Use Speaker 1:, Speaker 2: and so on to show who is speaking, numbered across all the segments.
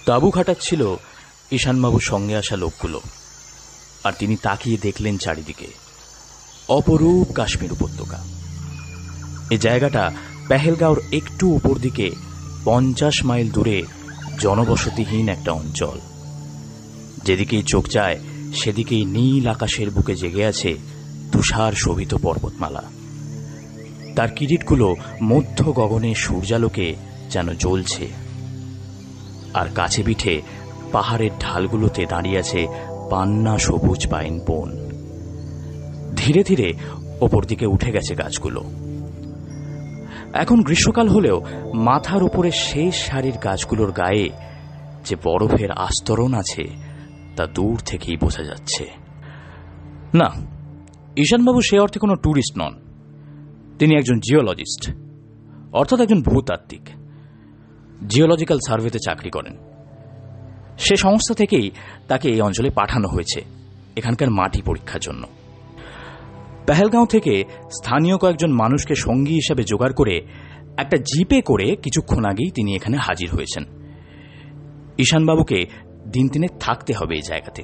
Speaker 1: তাঁবু খাটাচ্ছিল ঈশানবাবুর সঙ্গে আসা লোকগুলো, আর তিনি তাকিয়ে দেখলেন চারিদিকে অপরূপ কাশ্মীর উপত্যকা। এই জায়গাটা পেহেলগাঁওর একটু উপর দিকে 50 মাইল দূরে জনবসতিহীন একটা অঞ্চল। যেদিকেই চোখ যায় সেদিকেই নীল আকাশের বুকে জেগে আছে তুষার শোভিত পর্বতমালা। তার কিরিটগুলো মধ্য গগনে সূর্যালোকে যেন জ্বলছে, আর কাছে পিঠে পাহাড়ের ঢালগুলোতে দাঁড়িয়ে আছে পান্না সবুজ পাইন বন। ধীরে ধীরে ওপর দিকে উঠে গেছে গাছগুলো। এখন গ্রীষ্মকাল হলেও মাথার উপরে শেষ সারির গাছগুলোর গায়ে যে বরফের আস্তরণ আছে তা দূর থেকেই বোঝা যাচ্ছে। না, ঈশানবাবু সে অর্থে কোনো ট্যুরিস্ট নন। তিনি একজন জিওলজিস্ট, অর্থাৎ একজন ভূতাত্ত্বিক। জিওলজিক্যাল সার্ভেতে চাকরি করেন। সে সংস্থা থেকেই তাকে এই অঞ্চলে পাঠানো হয়েছে এখানকার মাটি পরীক্ষার জন্য। পেহেলগাঁও থেকে স্থানীয় কয়েকজন মানুষকে সঙ্গী হিসাবে জোগাড় করে একটা জিপে করে কিছুক্ষণ আগেই তিনি এখানে হাজির হয়েছেন। ঈশানবাবুকে দিন তিনে থাকতে হবে এই জায়গাতে,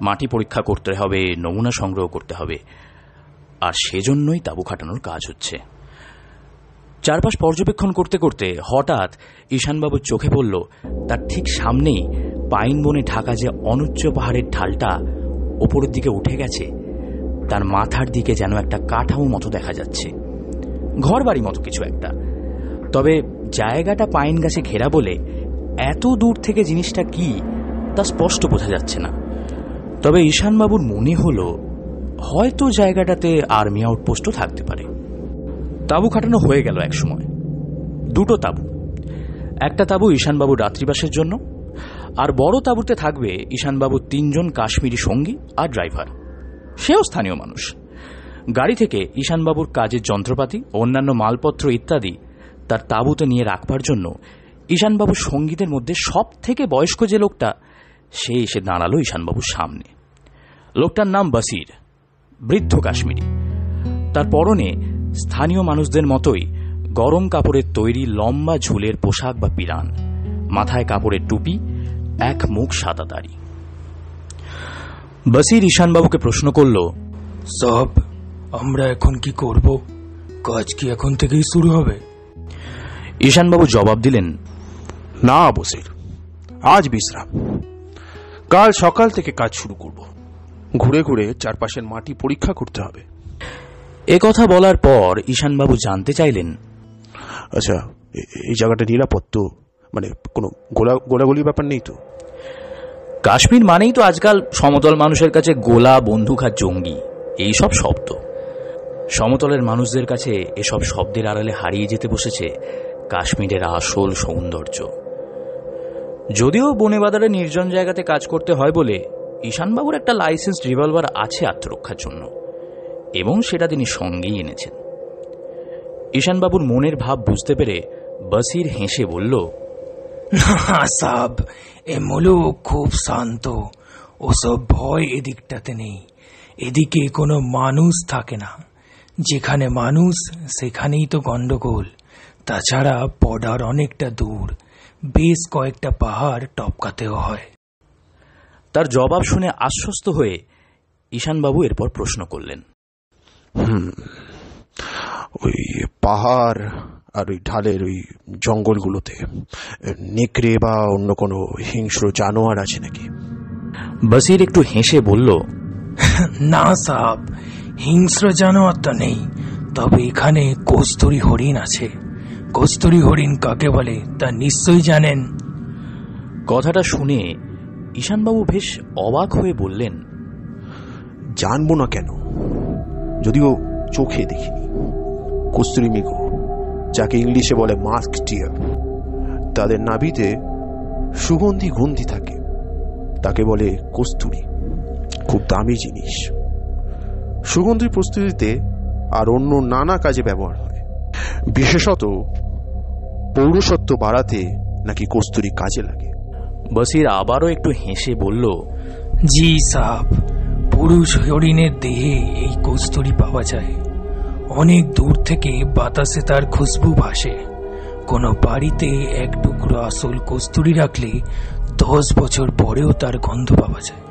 Speaker 1: মাটি পরীক্ষা করতে হবে, নমুনা সংগ্রহ করতে হবে, আর সেজন্যই তাঁবু খাটানোর কাজ হচ্ছে। চারপাশ পর্যবেক্ষণ করতে করতে হঠাৎ ঈশানবাবুর চোখে পড়ল তার ঠিক সামনেই পাইন বনে ঢাকা যে অনুচ্চ পাহাড়ের ঢালটা ওপরের দিকে উঠে গেছে, তার মাথার দিকে যেন একটা কাঠামো মতো দেখা যাচ্ছে, ঘর বাড়ি মতো কিছু একটা। তবে জায়গাটা পাইন গাছে ঘেরা বলে এত দূর থেকে জিনিসটা কি তা স্পষ্ট বোঝা যাচ্ছে না। তবে ঈশানবাবুর মনে হল হয়তো জায়গাটাতে আর্মি আউটপোস্টও থাকতে পারে। তাঁবু খাটানো হয়ে গেল এক সময়। দুটো তাঁবু, একটা তাঁবু ঈশানবাবুর রাত্রিবাসের জন্য, আর বড় তাঁবুতে থাকবে ঈশানবাবুর 3 জন কাশ্মীরি সঙ্গী আর ড্রাইভার, সেও স্থানীয় মানুষ। গাড়ি থেকে ঈশানবাবুর কাজের যন্ত্রপাতি, অন্যান্য মালপত্র ইত্যাদি তার তাঁবুতে নিয়ে রাখবার জন্য ঈশানবাবুর সঙ্গীদের মধ্যে সব থেকে বয়স্ক যে লোকটা, সে এসে দাঁড়ালো ঈশানবাবুর সামনে। লোকটার নাম বসির, বৃদ্ধ কাশ্মীরি। তার পরনে স্থানীয় মানুষদের মতোই গরম কাপড়ের তৈরি লম্বা ঝুলের পোশাক বা পিরান, মাথায় কাপড়ের টুপি, এক মুখ সাদা দাড়ি। বসির ঈশানবাবুকে প্রশ্ন করল,
Speaker 2: সব আমরা এখন কি করব? কাজ কি এখন থেকেই শুরু হবে?
Speaker 1: ঈশানবাবু জবাব দিলেন,
Speaker 3: না বসির, আজ বিশ্রাম, কাল সকাল থেকে কাজ শুরু করব। ঘুরে ঘুরে চারপাশের মাটি পরীক্ষা করতে হবে।
Speaker 1: এ কথা বলার পর ঈশানবাবু জানতে চাইলেন,
Speaker 3: আচ্ছা, এই জায়গাটা নিরাপদ তো? মানে কোনো গোলাগুলির ব্যাপার নেই তো?
Speaker 1: কাশ্মীর মানেই তো আজকাল সমতল মানুষের কাছে গোলা, বন্দুক আর জঙ্গি এইসব শব্দ। সমতলের মানুষদের কাছে এসব শব্দের আড়ালে হারিয়ে যেতে বসেছে কাশ্মীরের আসল সৌন্দর্য। যদিও বনে বাদারে নির্জন জায়গাতে কাজ করতে হয় বলে ঈশানবাবুর একটা লাইসেন্স রিভলভার আছে আত্মরক্ষার জন্য, এবং সেটা তিনি সঙ্গেই এনেছেন। ঈশানবাবুর মনের ভাব বুঝতে পেরে বসির হেসে বলল,
Speaker 2: না সাব, এ মুলুক খুব শান্ত, ওসব ভয় এদিকটাতে নেই। এদিকে কোনো মানুষ থাকে না, যেখানে মানুষ সেখানেই তো গন্ডগোল। তাছাড়া বর্ডার অনেকটা দূর, বেশ কয়েকটা পাহাড় টপকাতেও হয়।
Speaker 1: তার জবাব শুনে আশ্বস্ত হয়ে ঈশানবাবু এরপর প্রশ্ন করলেন,
Speaker 3: ওই পাহাড় আর ওই ঢালের ওই জঙ্গলগুলোতে নেকড়ে বা অন্য কোনো হিংস্র জানোয়ার আছে নাকি?
Speaker 1: বসির একটু হেসে বলল,
Speaker 2: না সাব, হিংস্র জানোয়ার তো নেই, তবে এখানে কস্তুরী হরিণ আছে। কস্তুরী হরিণ কাকে বলে তা নিশ্চয়ই জানেন।
Speaker 1: কথাটা শুনে ঈশানবাবু বেশ অবাক হয়ে বললেন,
Speaker 3: জানবো না কেন, যদিও চোখে দেখিনি। কস্তুরী মৃগ, যাকে ইংলিশে বলে মাস্ক ডিয়ার, তাদের নাভিতে সুগন্ধি গন্ধি থাকে, তাকে বলে কস্তুরী। খুব দামি জিনিস। সুগন্ধি প্রস্তুতিতে আর অন্য নানা কাজে ব্যবহার হয়। বিশেষত পৌরসত্ব বাড়াতে নাকি কস্তুরী কাজে লাগে।
Speaker 1: বসির আবারও একটু হেসে বলল,
Speaker 2: জি সাব, পুরুষ হরিণের দেহে এই কস্তুরী পাওয়া যায়। অনেক দূর থেকে বাতাসে তার খুশবু ভাসে। কোনো বাড়িতে এক টুকরো আসল কস্তুরী রাখলে 10 বছর পরেও তার গন্ধ পাওয়া যায়।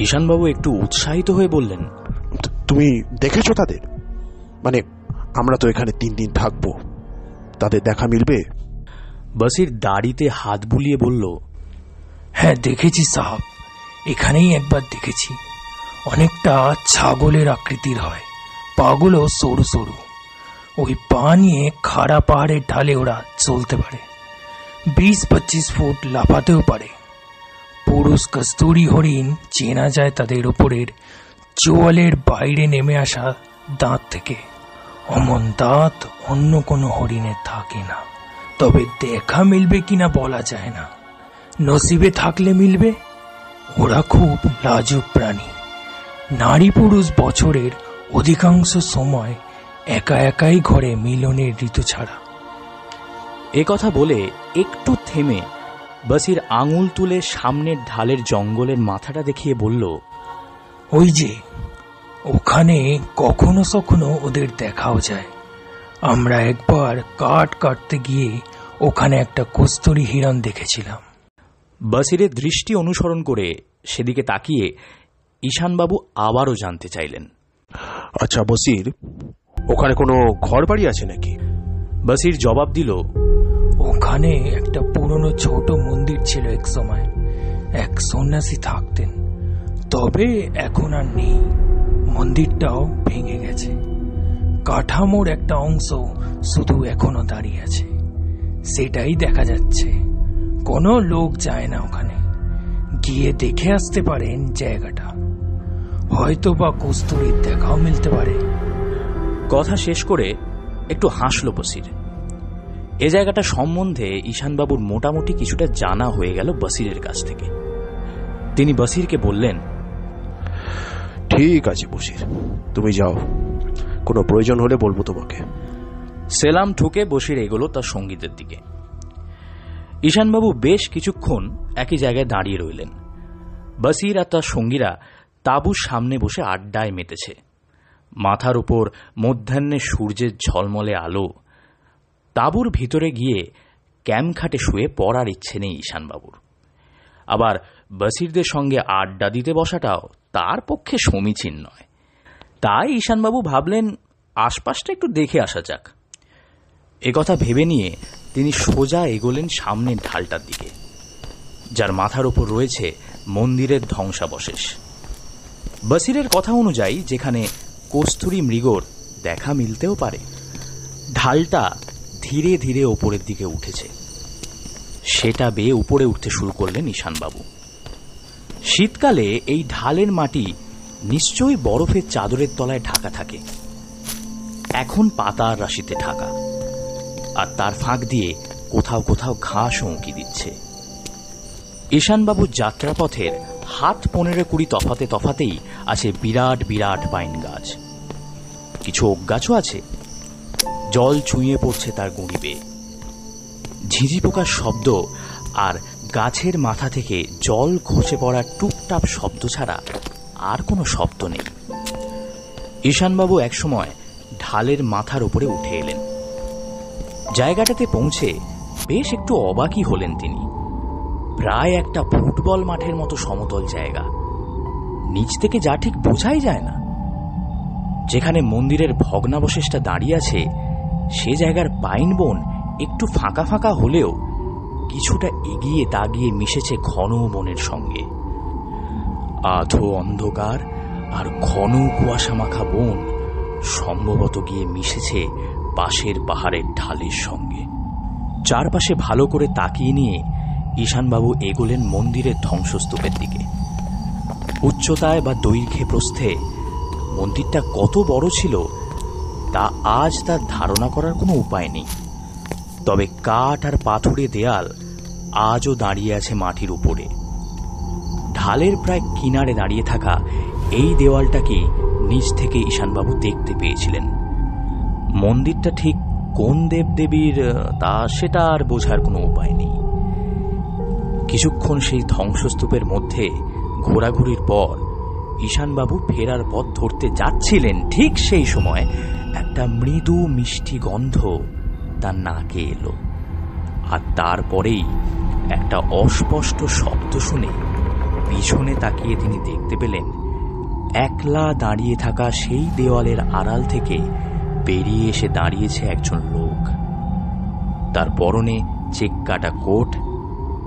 Speaker 1: ঈশানবাবু একটু উৎসাহিত হয়ে বললেন,
Speaker 3: তুমি দেখেছো তাদের? মানে আমরা তো এখানে 3 দিন থাকবো, তাদের দেখা মিলবে?
Speaker 1: বসির দাড়িতে হাত বুলিয়ে বলল,
Speaker 2: হ্যাঁ দেখেছি সাহাব, এখানেই একবার দেখেছি। অনেকটা ছাগলের আকৃতির হয়, পাগুলো সরু সরু। ওই পা নিয়ে খাড়া পাহাড়ের ঢালে ওরা চলতে পারে, 20-25 ফুট লাফাতেও পারে। পুরুষ কস্তুরী হরিণ চেনা যায় তাদের ওপরের চোয়ালের বাইরে নেমে আসা দাঁত থেকে। অমন দাঁত অন্য কোনো হরিণের থাকে না, তবে দেখা মিলবে কিনা বলা যায় না, নসিবে থাকলে মিলবে। ওরা খুব লাজুক প্রাণী। নারী পুরুষ বছরের অধিকাংশ সময় একা একাই ঘরে মিলনের ঋতু ছাড়া।
Speaker 1: এ কথা বলে একটু থেমে বসির আঙুল তুলে সামনের ঢালের জঙ্গলের মাথাটা দেখিয়ে বলল,
Speaker 2: ওই যে ওখানে কখনো কখনো ওদের দেখাও যায়। আমরা একবার কাঠ কাটতে গিয়ে ওখানে একটা কস্তুরী হিরণ দেখেছিলাম।
Speaker 1: বসিরের দৃষ্টি অনুসরণ করে সেদিকে তাকিয়ে ঈশানবাবু আবারও জানতে চাইলেন,
Speaker 3: আচ্ছা বসির, ওখানে কোনো ঘর বাড়ি আছে নাকি?
Speaker 1: বসির জবাব দিল,
Speaker 2: ওখানে একটা পুরনো ছোট মন্দির ছিল এক সময়, এক সন্ন্যাসী থাকতেন, তবে এখন আর নেই। মন্দিরটাও ভেঙে গেছে, কাঠামোর একটা অংশ শুধু এখনো দাঁড়িয়ে আছে, সেটাই দেখা যাচ্ছে। কোনো লোক যায় না ওখানে, গিয়ে দেখে আসতে পারেন জায়গাটা, হয়তো বা কস্তুরীর দেখাও মিলতে পারে।
Speaker 1: কথা শেষ করে একটু হাসল বসির। এ জায়গাটা সম্বন্ধে ঈশানবাবুর মোটামুটি কিছুটা জানা হয়ে গেল বসিরের কাছ থেকে। তিনি বসিরকে বললেন,
Speaker 3: ঠিক আছে বসির, তুমি যাও, কোনো প্রয়োজন হলে বলবো তোমাকে।
Speaker 1: সেলাম ঠুকে বসির এগোলো তার সঙ্গীদের দিকে। ঈশানবাবু বেশ কিছুক্ষণ একই জায়গায় দাঁড়িয়ে রইলেন। বসির আর তার সঙ্গীরা তাঁবুর সামনে বসে আড্ডায় মেতেছে। মাথার উপর মধ্যাহ্নে সূর্যের ঝলমলে আলো। তাঁবুর ভিতরে গিয়ে ক্যাম্প খাটে শুয়ে পড়ার ইচ্ছে নেই ঈশানবাবুর। আবার বসিরদের সঙ্গে আড্ডা দিতে বসাটাও তার পক্ষে সমীচীন নয়। তাই ঈশানবাবু ভাবলেন আশপাশটা একটু দেখে আসা যাক। একথা ভেবে নিয়ে তিনি সোজা এগোলেন সামনের ঢালটার দিকে, যার মাথার উপর রয়েছে মন্দিরের ধ্বংসাবশেষ। বসিরের কথা অনুযায়ী যেখানে কস্তুরী মৃগর দেখা মিলতেও পারে। ঢালটা ধীরে ধীরে ওপরের দিকে উঠেছে। সেটা বেয়ে উপরে উঠতে শুরু করলেন ঈশানবাবু। শীতকালে এই ঢালের মাটি নিশ্চয়ই বরফের চাদরের তলায় ঢাকা থাকে, এখন পাতার রাশিতে ঢাকা, আর তার ফাঁক দিয়ে কোথাও কোথাও ঘাস উঁকি দিচ্ছে। ঈশানবাবুর যাত্রাপথের হাত 15-20 তফাতে তফাতেই আছে বিরাট বিরাট পাইন গাছ। কিছু ওক গাছও আছে, জল ছুঁয়ে পড়ছে তার গুঁড়ি বেয়ে। ঝিঁঝি পোকার শব্দ আর গাছের মাথা থেকে জল খসে পড়ার টুপটাপ শব্দ ছাড়া আর কোনো শব্দ নেই। ঈশানবাবু একসময় ঢালের মাথার উপরে উঠে এলেন। জায়গাটাতে পৌঁছে বেশ একটু অবাকই হলেন তিনি। প্রায় একটা ফুটবল মাঠের মতো সমতল জায়গা, নিচ থেকে যা ঠিক বোঝাই যায় না। যেখানে মন্দিরের ভগ্নাবশেষটা দাঁড়িয়ে আছে সে জায়গার পাইন বন একটু ফাঁকা ফাঁকা হলেও কিছুটা এগিয়ে তাগিয়ে মিশেছে ঘন বনের সঙ্গে। আধো অন্ধকার আর ঘন কুয়াশা মাখা বন সম্ভবত গিয়ে মিশেছে পাশের পাহাড়ের ঢালের সঙ্গে। চারপাশে ভালো করে তাকিয়ে নিয়ে ঈশানবাবু এগোলেন মন্দিরের ধ্বংসস্তূপের দিকে। উচ্চতায় বা দৈর্ঘ্যে প্রস্থে মন্দিরটা কত বড় ছিল তা আজ তার ধারণা করার কোনো উপায় নেই। তবে কাঠ আর পাথুরে দেয়াল আজও দাঁড়িয়ে আছে মাটির উপরে। ঢালের প্রায় কিনারে দাঁড়িয়ে থাকা এই দেওয়ালটাকে নিচ থেকে ঈশানবাবু দেখতে পেয়েছিলেন। মন্দিরটা ঠিক কোন দেবদেবীর তা সেটা আর বোঝার কোনো উপায় নেই। কিছুক্ষণ সেই ধ্বংসস্তূপের মধ্যে ঘোরাঘুরির পর ঈশানবাবু ফেরার পথ ধরতে যাচ্ছিলেন, ঠিক সেই সময় একটা মৃদু মিষ্টি গন্ধ তার নাকে এলো। আর তারপরেই একটা অস্পষ্ট শব্দ শুনে পিছনে তাকিয়ে তিনি দেখতে পেলেন একলা দাঁড়িয়ে থাকা সেই দেওয়ালের আড়াল থেকে বেরিয়ে এসে দাঁড়িয়েছে একজন লোক। তার পরনে চেক কাটা কোট,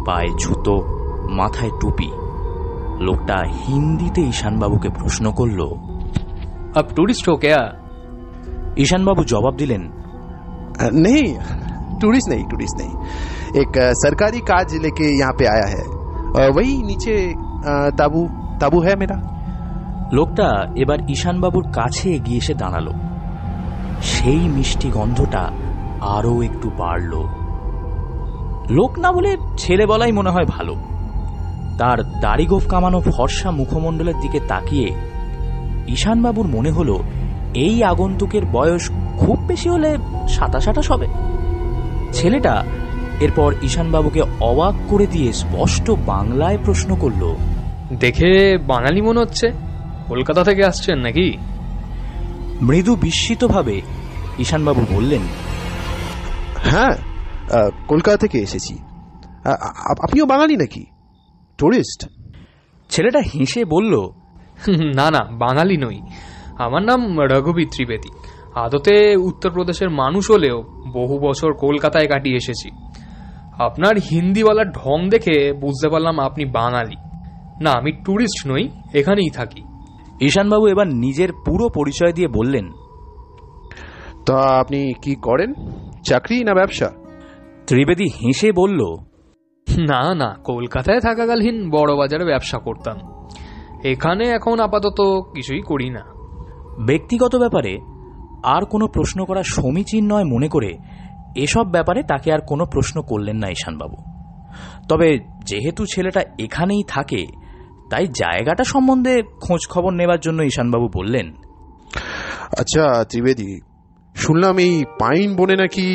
Speaker 1: পায়ে জুতো, মাথায় টুপি। লোকটা হিন্দিতে ঈশানবাবুকে প্রশ্ন করল,
Speaker 4: अब टूरिस्ट हो क्या?
Speaker 1: ঈশানবাবু জবাব দিলেন,
Speaker 3: नहीं, टूरिस्ट नहीं, एक सरकारी काज लेके यहाँ पे आया है। वही नीचे ताबू है मेरा।
Speaker 1: লোকটা এবার ঈশানবাবুর কাছে এগিয়ে এসে দাঁড়ালো। সেই মিষ্টি গন্ধটা আরো একটু বাড়ল। লোক না বলে ছেলে বলাই মনে হয় ভালো। তার দাড়িগোফ কামানো ফর্সা মুখমণ্ডলের দিকে তাকিয়ে ঈশানবাবুর মনে হলো এই আগন্তুকের বয়স খুব বেশি হলে 27-28 হবে। ছেলেটা এরপর ঈশানবাবুকে অবাক করে দিয়ে স্পষ্ট বাংলায় প্রশ্ন করল,
Speaker 4: দেখে বাঙালি মনে হচ্ছে, কলকাতা থেকে আসছেন নাকি?
Speaker 1: মৃদু বিস্মিতভাবে ঈশানবাবু বললেন,
Speaker 3: হ্যাঁ, কলকাতা থেকে এসেছি। আপনিও বাঙালি নাকি? টুরিস্ট?
Speaker 1: ছেলেটা হেসে বলল,
Speaker 4: না না, বাঙালি নই। আমার নাম রঘুবীর ত্রিবেদী। আদতে উত্তরপ্রদেশের মানুষ হলেও বহু বছর কলকাতায় কাটিয়ে এসেছি। আপনার হিন্দি বলার ঢং দেখে বুঝতে পারলাম আপনি বাঙালি। না, আমি ট্যুরিস্ট নই, এখানেই থাকি।
Speaker 1: ঈশানবাবু এবার নিজের পুরো পরিচয় দিয়ে বললেন,
Speaker 3: তা আপনি কি করেন? চাকরি না ব্যবসা?
Speaker 1: ত্রিবেদী হেসে বলল,
Speaker 4: না না, কলকাতায় থাকাকালীন বড় বাজারে ব্যবসা করতাম। এখানে এখন আপাতত কিছুই করি না।
Speaker 1: ব্যক্তিগত ব্যাপারে আর কোনো প্রশ্ন করা সমীচীন নয় মনে করে এসব ব্যাপারে তাকে আর কোনো প্রশ্ন করলেন না ঈশানবাবু। তবে যেহেতু ছেলেটা এখানেই থাকে, তাই জায়গাটা সম্বন্ধে খোঁজ খবর নেবার জন্য ঈশানবাবু বললেন,
Speaker 3: আচ্ছা ত্রিবেদী, শুনলাম এই পাইন বনে নাকি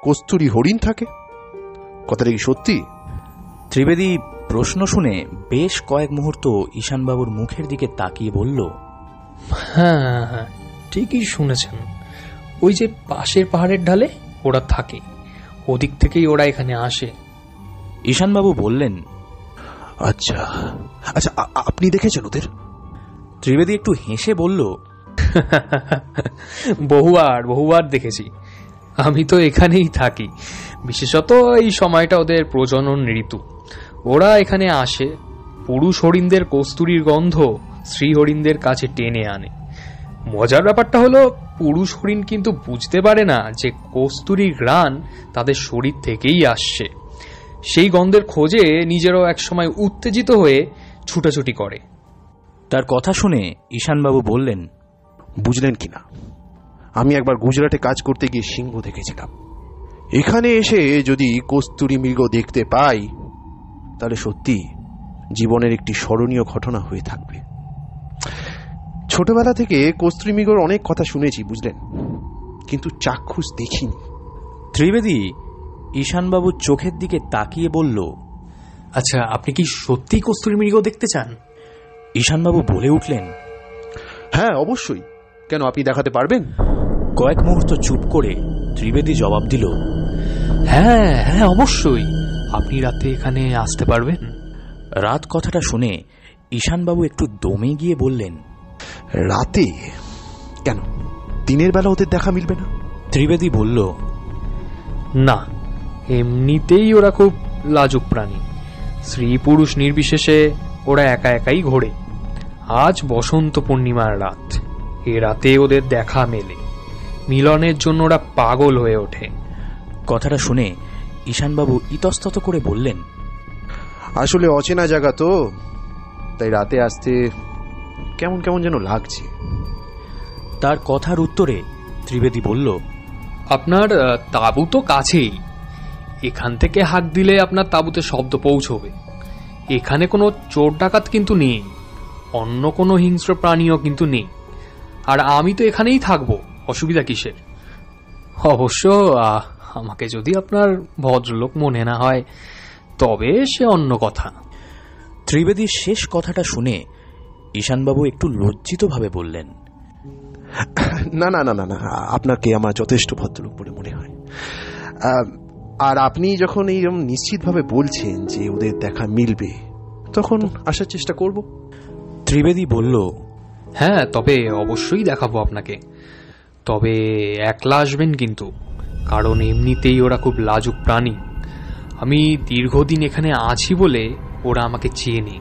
Speaker 3: কস্তুরী হরিণ থাকে, কথাটা কি সত্যি?
Speaker 1: ত্রিবেদী প্রশ্ন শুনে বেশ কয়েক মুহূর্ত ঈশানবাবুর মুখের দিকে তাকিয়ে বলল,
Speaker 4: হ্যাঁ হ্যাঁ, ঠিকই শুনেছেন। ওই যে পাশের পাহাড়ের ঢালে ওরা থাকে, ওদিক থেকেই ওরা এখানে আসে।
Speaker 1: ঈশানবাবু বললেন,
Speaker 3: আচ্ছা আচ্ছা, আপনি দেখেছেন ওদের?
Speaker 1: ত্রিবেদী একটু হেসে বলল,
Speaker 4: বহুবার দেখেছি। আমি তো এখানেই থাকি। বিশেষত এই সময়টা ওদের প্রজনন ঋতু। ওরা এখানে আসে, পুরুষ হরিণদের কস্তুরীর গন্ধ স্ত্রী হরিণদের কাছে টেনে আনে। মজার ব্যাপারটা হলো, পুরুষ হরিণ কিন্তু বুঝতে পারে না যে কস্তুরীর ঘ্রাণ তাদের শরীর থেকেই আসছে। সেই গন্ধের খোঁজে নিজেরাও একসময় উত্তেজিত হয়ে ছুটাছুটি করে।
Speaker 1: তার কথা শুনে ঈশানবাবু বললেন,
Speaker 3: বুঝলেন কিনা, আমি একবার গুজরাটে কাজ করতে গিয়ে সিংহ দেখেছিলাম। এখানে এসে যদি কস্তুরী মৃগ দেখতে পাই, তাহলে সত্যি জীবনের একটি স্মরণীয় ঘটনা হয়ে থাকবে। ছোটবেলা থেকে কস্তুরী মৃগর অনেক কথা শুনেছি, বুঝলেন, কিন্তু চাক্ষুষ দেখিনি।
Speaker 1: ত্রিবেদী ঈশানবাবুর চোখের দিকে তাকিয়ে বলল,
Speaker 4: আচ্ছা, আপনি কি সত্যি কস্তুরী মৃগ দেখতে চান?
Speaker 1: ঈশানবাবু বলে উঠলেন,
Speaker 3: হ্যাঁ অবশ্যই, কেন, আপনি দেখাতে পারবেন?
Speaker 1: কয়েক মুহূর্ত চুপ করে ত্রিবেদী জবাব দিল,
Speaker 4: হ্যাঁ হ্যাঁ, অবশ্যই। আপনি রাতে এখানে আসতে পারবেন?
Speaker 1: রাত কথাটা শুনে ঈশানবাবু একটু দমে গিয়ে বললেন,
Speaker 3: রাতে? কেন, দিনের বেলা ওদের দেখা মিলবে না?
Speaker 1: ত্রিবেদী বলল,
Speaker 4: না, এমনিতেই ওরা খুব লাজুক প্রাণী। স্ত্রী পুরুষ নির্বিশেষে ওরা একা একাই ঘোরে। আজ বসন্ত পূর্ণিমার রাত, এ রাতে ওদের দেখা মেলে। মিলনের জন্য ওরা পাগল হয়ে ওঠে।
Speaker 1: কথাটা শুনে ঈশানবাবু ইতস্তত করে বললেন,
Speaker 3: আসলে অচেনা জায়গা তো, তাই রাতে আসতে কেমন কেমন যেন লাগছে।
Speaker 1: তার কথার উত্তরে ত্রিবেদী বলল,
Speaker 4: আপনার তাঁবু তো কাছেই। এখান থেকে হাঁক দিলে আপনার তাঁবুতে শব্দ পৌঁছবে। এখানে কোনো চোর ডাকাত কিন্তু নেই, অন্য কোনো হিংস্র প্রাণীও কিন্তু নেই। আর আমি তো এখানেই থাকবো, অসুবিধা কিসের? অবশ্য আমাকে যদি আপনার ভদ্রলোক মনে না হয়, তবে সে অন্য কথা।
Speaker 1: ত্রিবেদীর শেষ কথাটা শুনে ঈশানবাবু একটু লজ্জিতভাবে বললেন,
Speaker 3: না না না না না, আপনাকে আমার যথেষ্ট ভদ্রলোক বলে মনে হয়। আর আপনি যখন এইরকম নিশ্চিতভাবে বলছেন যে ওদের দেখা মিলবে, তখন আসার চেষ্টা করব।
Speaker 1: ত্রিবেদী বলল,
Speaker 4: হ্যাঁ, তবে অবশ্যই দেখাবো আপনাকে। তবে একলা আসবেন কিন্তু, কারণ এমনিতেই ওরা খুব লাজুক প্রাণী। আমি দীর্ঘদিন এখানে আছি বলে ওরা আমাকে চেনে।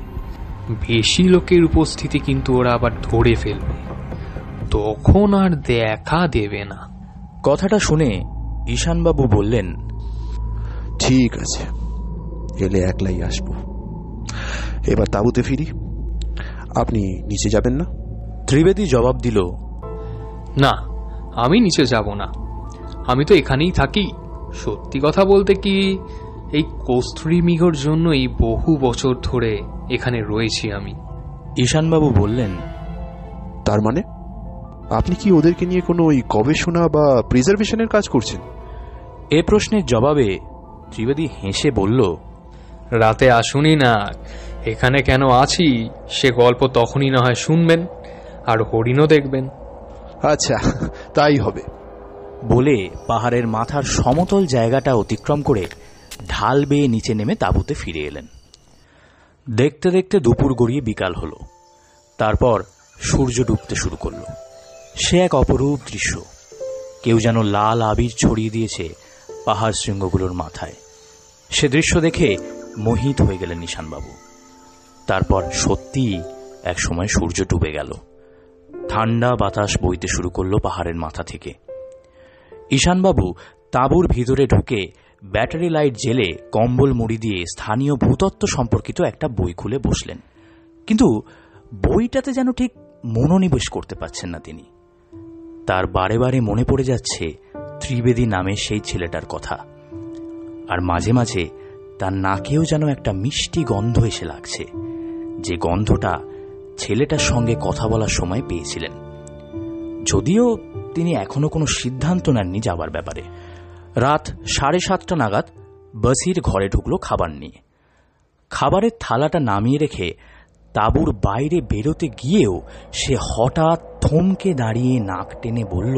Speaker 4: বেশি লোকের উপস্থিতি কিন্তু ওরা আবার ধরে ফেলবে, তখন আর দেখা দেবে না।
Speaker 1: কথাটা শুনে ঈশানবাবু বললেন,
Speaker 3: ঠিক আছে, এলে একলাই আসবো। এবার তাঁবুতে ফিরি। আপনি নিচে যাবেন না?
Speaker 1: ত্রিবেদী জবাব দিল,
Speaker 4: না, আমি নিচে যাব না। আমি তো এখানেই থাকি। সত্যি কথা বলতে কি, এই কস্তুরী মৃগর জন্যই বহু বছর ধরে এখানে রয়েছি আমি।
Speaker 1: ঈশানবাবু বললেন,
Speaker 3: তার মানে আপনি কি ওদেরকে নিয়ে কোনো ওই গবেষণা বা প্রিজার্ভেশনের কাজ করছেন?
Speaker 1: এ প্রশ্নের জবাবে ত্রিবেদী হেসে বলল,
Speaker 4: রাতে আসুনি না, এখানে কেন আছি সে গল্প তখনই না হয় শুনবেন, আর হরিণও দেখবেন।
Speaker 3: আচ্ছা, তাই হবে।
Speaker 1: বলে পাহাড়ের মাথার সমতল জায়গাটা অতিক্রম করে ঢাল বেয়ে নিচে নেমে তাঁবুতে ফিরে এলেন। দেখতে দেখতে দুপুর গড়িয়ে বিকাল হলো। তারপর সূর্য ডুবতে শুরু করল। সে এক অপরূপ দৃশ্য। কেউ যেন লাল আবির ছড়িয়ে দিয়েছে পাহাড় শৃঙ্গগুলোর মাথায়। সে দৃশ্য দেখে মোহিত হয়ে গেলেন ঈশানবাবু। তারপর সত্যিই এক সময় সূর্য ডুবে গেল। ঠান্ডা বাতাস বইতে শুরু করলো পাহাড়ের মাথা থেকে। ঈশানবাবু তাঁবুর ভিতরে ঢুকে ব্যাটারি লাইট জেলে কম্বল মুড়ি দিয়ে স্থানীয় ভূতত্ত্ব সম্পর্কিত একটা বই খুলে বসলেন। কিন্তু বইটাতে যেন ঠিক মনোনিবেশ করতে পারছেন না তিনি। তার বারে বারে মনে পড়ে যাচ্ছে ত্রিবেদী নামে সেই ছেলেটার কথা। আর মাঝে মাঝে তার নাকেও যেন একটা মিষ্টি গন্ধ এসে লাগছে, যে গন্ধটা ছেলেটার সঙ্গে কথা বলার সময় পেয়েছিলেন। যদিও তিনি এখনো কোনো সিদ্ধান্ত নেননি যাবার ব্যাপারে। রাত 7:30 নাগাদ বসির ঘরে ঢুকলো খাবার নিয়ে। খাবারের থালাটা নামিয়ে রেখে তাঁবুর বাইরে বেরোতে গিয়েও সে হঠাৎ থমকে দাঁড়িয়ে নাক টেনে বলল,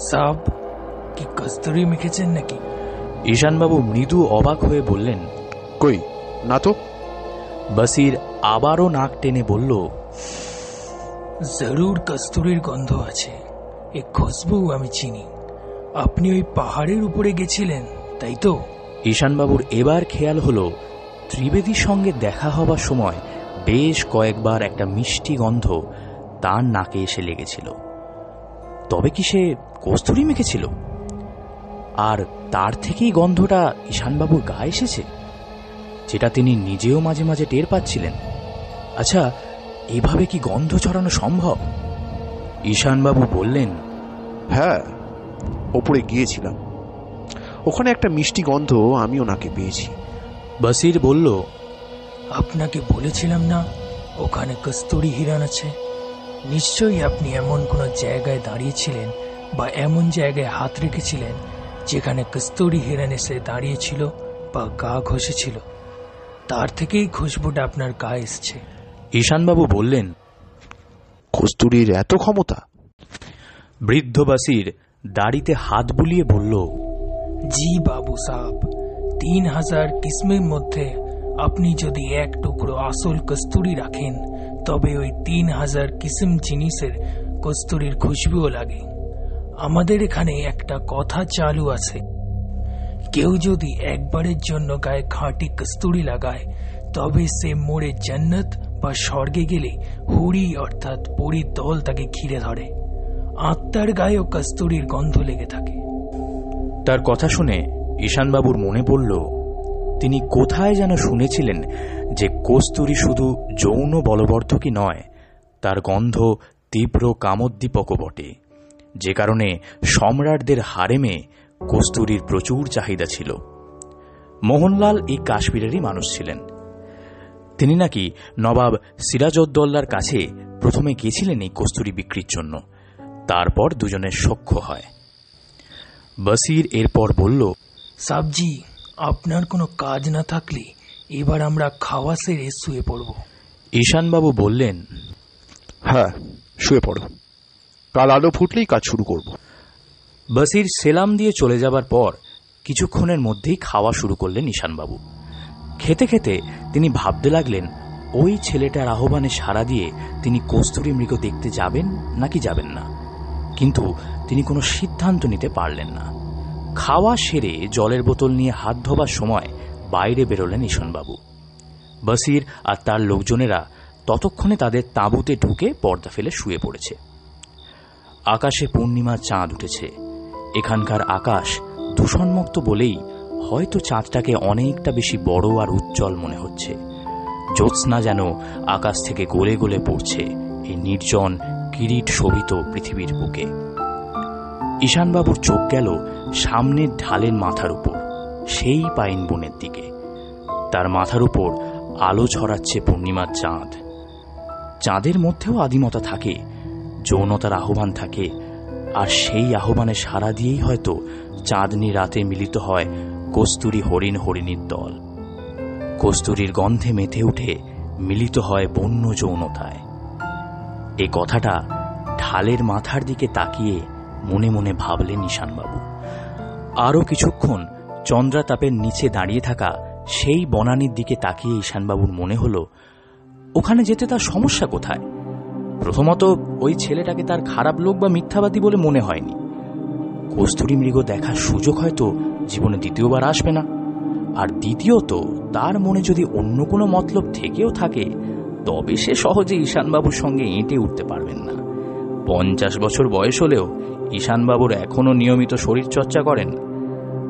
Speaker 2: সাব, কি কস্তুরি মেখেছেন নাকি?
Speaker 1: ঈশানবাবু মৃদু অবাক হয়ে বললেন,
Speaker 3: কই না তো।
Speaker 1: বসির আবারও নাক টেনে বলল,
Speaker 2: জরুর কস্তুরির গন্ধ আছে। এ খুশবু আমি চিনি। আপনি ওই পাহাড়ের উপরে গেছিলেন, তাই তো?
Speaker 1: ঈশানবাবুর এবার খেয়াল হলো ত্রিবেদীর সঙ্গে দেখা হবার সময় বেশ কয়েকবার একটা মিষ্টি গন্ধ তার নাকে এসে লেগেছিল। তবে কি সে কস্তুরি মেখেছিল? আর তার থেকেই গন্ধটা ঈশানবাবুর গায়ে এসেছে, যেটা তিনি নিজেও মাঝে মাঝে টের পাচ্ছিলেন। আচ্ছা, এভাবে কি গন্ধ ছড়ানো সম্ভব? ঈশানবাবু বললেন,
Speaker 3: হ্যাঁ, ওপরে গিয়েছিলাম। ওখানে একটা মিষ্টি গন্ধ আমিও নাকে পেয়েছি।
Speaker 1: বসির বলল,
Speaker 2: আপনাকে বলেছিলাম না ওখানে কস্তুরি হিরণ আছে? নিশ্চয়ই আপনি এমন কোনো জায়গায় দাঁড়িয়েছিলেন বা এমন জায়গায় হাত রেখেছিলেন যেখানে কস্তুরি হিরণ এসে দাঁড়িয়েছিল বা গা ঘষেছিল। তার থেকেই খুশবুটা আপনার গায়ে এসছে।
Speaker 1: ঈশানবাবু বললেন,
Speaker 3: কস্তুরীর এত ক্ষমতা?
Speaker 1: বৃদ্ধ বসির দাড়িতে হাত বুলিয়ে বলল,
Speaker 2: জি বাবু সাহেব, 3000 কিসমের মধ্যে আপনি যদি এক টুকরো আসল কস্তুরি রাখেন, তবে ওই 3000 কিসম জিনিসের কস্তুরির খুশবুও লাগে। আমাদের এখানে একটা কথা চালু আছে, কেউ যদি একবারের জন্য গায়ে খাঁটি কস্তুরি লাগায়, তবে সে মোড়ে জান্নাত বা স্বর্গে গেলে হুড়ি অর্থাৎ পরীর দল তাকে ঘিরে ধরে। আত্মার গায়েও কস্তুরির গন্ধ লেগে থাকে।
Speaker 1: তার কথা শুনে ঈশানবাবুর মনে পড়ল তিনি কোথায় যেন শুনেছিলেন যে কস্তুরি শুধু যৌন বলবর্ধকই নয়, তার গন্ধ তীব্র কামোদ্দীপকও বটে, যে কারণে সম্রাটদের হারেমে কস্তুরীর প্রচুর চাহিদা ছিল। মোহনলাল এই কাশ্মীরেরই মানুষ ছিলেন। তিনি নাকি নবাব সিরাজউদ্দৌলার কাছে প্রথমে গেছিলেন এই কস্তুরি বিক্রির জন্য। তারপর দুজনের সখ্য হয়। বসির এরপর বলল,
Speaker 2: সাবজি, আপনার কোনো কাজ না থাকলে এবার আমরা খাওয়া সেরে শুয়ে পড়ব।
Speaker 1: ঈশানবাবু বললেন,
Speaker 3: হ্যাঁ, শুয়ে পড়ো। কাল আলো ফুটলেই কাজ শুরু করব।
Speaker 1: বসির সেলাম দিয়ে চলে যাবার পর কিছুক্ষণের মধ্যেই খাওয়া শুরু করলেন ঈশানবাবু। খেতে খেতে তিনি ভাবতে লাগলেন, ওই ছেলেটার আহ্বানে সাড়া দিয়ে তিনি কস্তুরী মৃগ দেখতে যাবেন নাকি যাবেন না। কিন্তু তিনি কোনো সিদ্ধান্ত নিতে পারলেন না। খাওয়া সেরে জলের বোতল নিয়ে হাত ধোবার সময় বাইরে বেরোলেন ঈশানবাবু। বসির আর তার লোকজনেরা ততক্ষণে তাদের তাঁবুতে ঢুকে পর্দা ফেলে শুয়ে পড়েছে। আকাশে পূর্ণিমার চাঁদ উঠেছে। এখানকার আকাশ দূষণমুক্ত বলেই হয়তো চাঁদটাকে অনেকটা বেশি বড় আর উজ্জ্বল মনে হচ্ছে। জ্যোৎস্না যেন আকাশ থেকে গলে গলে পড়ছে এই নির্জন কিরিট শোভিত পৃথিবীর বুকে। ঈশানবাবুর চোখ গেল সামনের ঢালের মাথার উপর, সেই পাইন বনের দিকে। তার মাথার উপর আলো ছড়াচ্ছে পূর্ণিমার চাঁদ। চাঁদের মধ্যেও আদিমতা থাকে, যৌনতার আহ্বান থাকে, আর সেই আহ্বানে সাড়া দিয়েই হয়তো চাঁদনি রাতে মিলিত হয় কস্তুরী হরিণীর দল। কস্তুরীর গন্ধে মেতে উঠে মিলিত হয় বন্য যৌনতায়। এ কথাটা ঢালের মাথার দিকে তাকিয়ে মনে মনে ভাবলেন ঈশানবাবু। আরও কিছুক্ষণ চন্দ্রাতাপের নিচে দাঁড়িয়ে থাকা সেই বনানীর দিকে তাকিয়ে ঈশানবাবুর মনে হল, ওখানে যেতে তার সমস্যা কোথায়? প্রথমত, ওই ছেলেটাকে তার খারাপ লোক বা মিথ্যাবাদী বলে মনে হয়নি। কস্তুরী মৃগ দেখার সুযোগ হয়তো জীবনে দ্বিতীয়বার আসবে না। আর দ্বিতীয়ত, তার মনে যদি অন্য কোনো মতলব থেকেও থাকে, তবে সে সহজে ঈশানবাবুর সঙ্গে এঁটে উঠতে পারবেন না। 50 বছর বয়স হলেও ঈশানবাবুর এখনো নিয়মিত শরীর চর্চা করেন।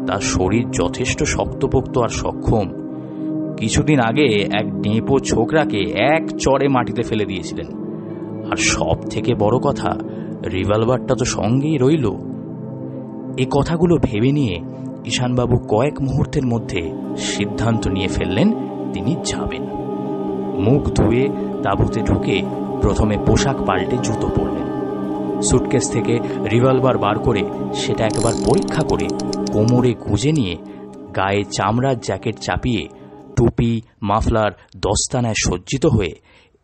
Speaker 1: তার শরীর যথেষ্ট শক্তপোক্ত আর সক্ষম। কিছুদিন আগে এক ডেঁপো ছোকরাকে এক চড়ে মাটিতে ফেলে দিয়েছিলেন। আর সব থেকে বড় কথা, রিভলভারটা তো সঙ্গেই রইল। এ কথাগুলো ভেবে নিয়ে ঈশানবাবু কয়েক মুহূর্তের মধ্যে সিদ্ধান্ত নিয়ে ফেললেন তিনি যাবেন। মুখ ধুয়ে তাঁবুতে ঢুকে প্রথমে পোশাক পাল্টে জুতো পরলেন। সুটকেস থেকে রিভলভার বার করে সেটা একবার পরীক্ষা করে কোমরে গুঁজে নিয়ে গায়ে চামড়ার জ্যাকেট চাপিয়ে টুপি, মাফলার, দস্তানায় সজ্জিত হয়ে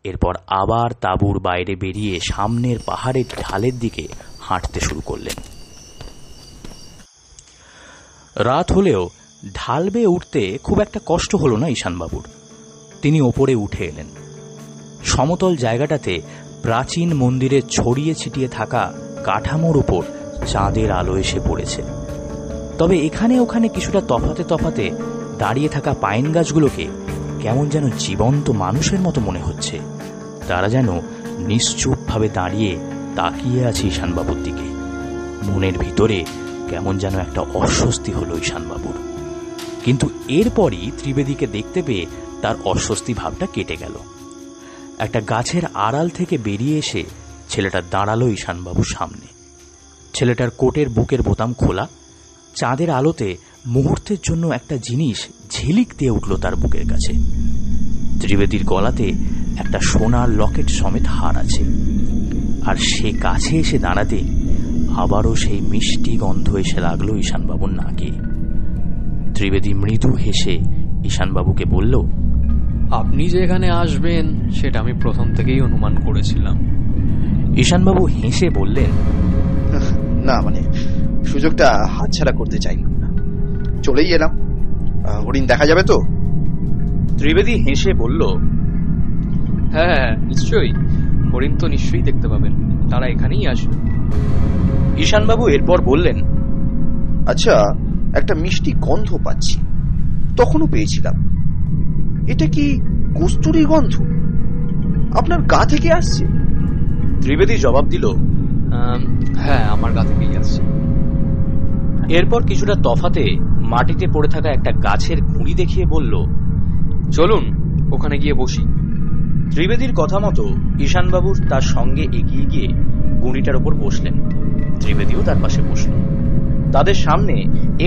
Speaker 1: এরপর আবার তাঁবুর বাইরে বেরিয়ে সামনের পাহাড়ের ঢালের দিকে হাঁটতে শুরু করলেন। রাত হলেও ঢাল বেয়ে উঠতে খুব একটা কষ্ট হল না ঈশানবাবুর। তিনি ওপরে উঠে এলেন। সমতল জায়গাটাতে প্রাচীন মন্দিরের ছড়িয়ে ছিটিয়ে থাকা কাঠামোর উপর চাঁদের আলো এসে পড়েছে। তবে এখানে ওখানে কিছুটা তফাতে দাঁড়িয়ে থাকা পাইন গাছগুলোকে কেমন যেন জীবন্ত মানুষের মতো মনে হচ্ছে। তারা যেন নিশ্চুপভাবে দাঁড়িয়ে তাকিয়ে আছে ঈশানবাবুর দিকে। মনের ভিতরে কেমন যেন একটা অস্বস্তি হলো ঈশানবাবুর। কিন্তু এরপরই ত্রিবেদীকে দেখতে পেয়ে তার অস্বস্তি ভাবটা কেটে গেল। একটা গাছের আড়াল থেকে বেরিয়ে এসে ছেলেটা দাঁড়ালো ঈশানবাবুর সামনে। ছেলেটার কোটের বুকের বোতাম খোলা। চাঁদের আলোতে মুহূর্তের জন্য একটা জিনিস ঝিলিক দিয়ে উঠল তার বুকের কাছে। ত্রিবেদীর গলাতে একটা সোনার লকেট সমেত হার আছে। আর সে কাছে এসে দাঁড়াতে আবারও সেই মিষ্টি গন্ধ এসে লাগলো ঈশানবাবুর নাকে। ত্রিবেদী মৃদু হেসে ঈশানবাবুকে বলল,
Speaker 4: আপনি যে এখানে আসবেন সেটা আমি প্রথম থেকেই অনুমান করেছিলাম।
Speaker 1: ঈশানবাবু হেসে বললেন,
Speaker 3: না মানে সুযোগটা হাতছাড়া করতে চাইলাম না, চলেই এলাম। হরিণ দেখা যাবে তো?
Speaker 1: ত্রিবেদী হেসে বলল,
Speaker 4: হ্যাঁ নিশ্চয়ই, হরিণ তো নিশ্চয়ই দেখতে পাবেন, তারা এখানেই আসবে।
Speaker 1: ঈশানবাবু এরপর বললেন,
Speaker 3: আচ্ছা, একটা মিষ্টি গন্ধ পাচ্ছি, তখনও পেয়েছিলাম। এটা কি কস্তুরী গন্ধ? আপনার গা থেকে আসছে?
Speaker 1: ত্রিবেদী জবাব দিল,
Speaker 4: হ্যাঁ আমার গা থেকেই আসছে।
Speaker 1: এরপর কিছুটা তফাতে মাটিতে পড়ে থাকা একটা গাছের গুঁড়ি দেখিয়ে বলল,
Speaker 4: চলুন ওখানে গিয়ে বসি।
Speaker 1: ত্রিবেদীর কথা মতো ঈশানবাবু তার সঙ্গে এগিয়ে গিয়ে গুঁড়িটার ওপর বসলেন। ত্রিবেদীও তার পাশে বসল। তাদের সামনে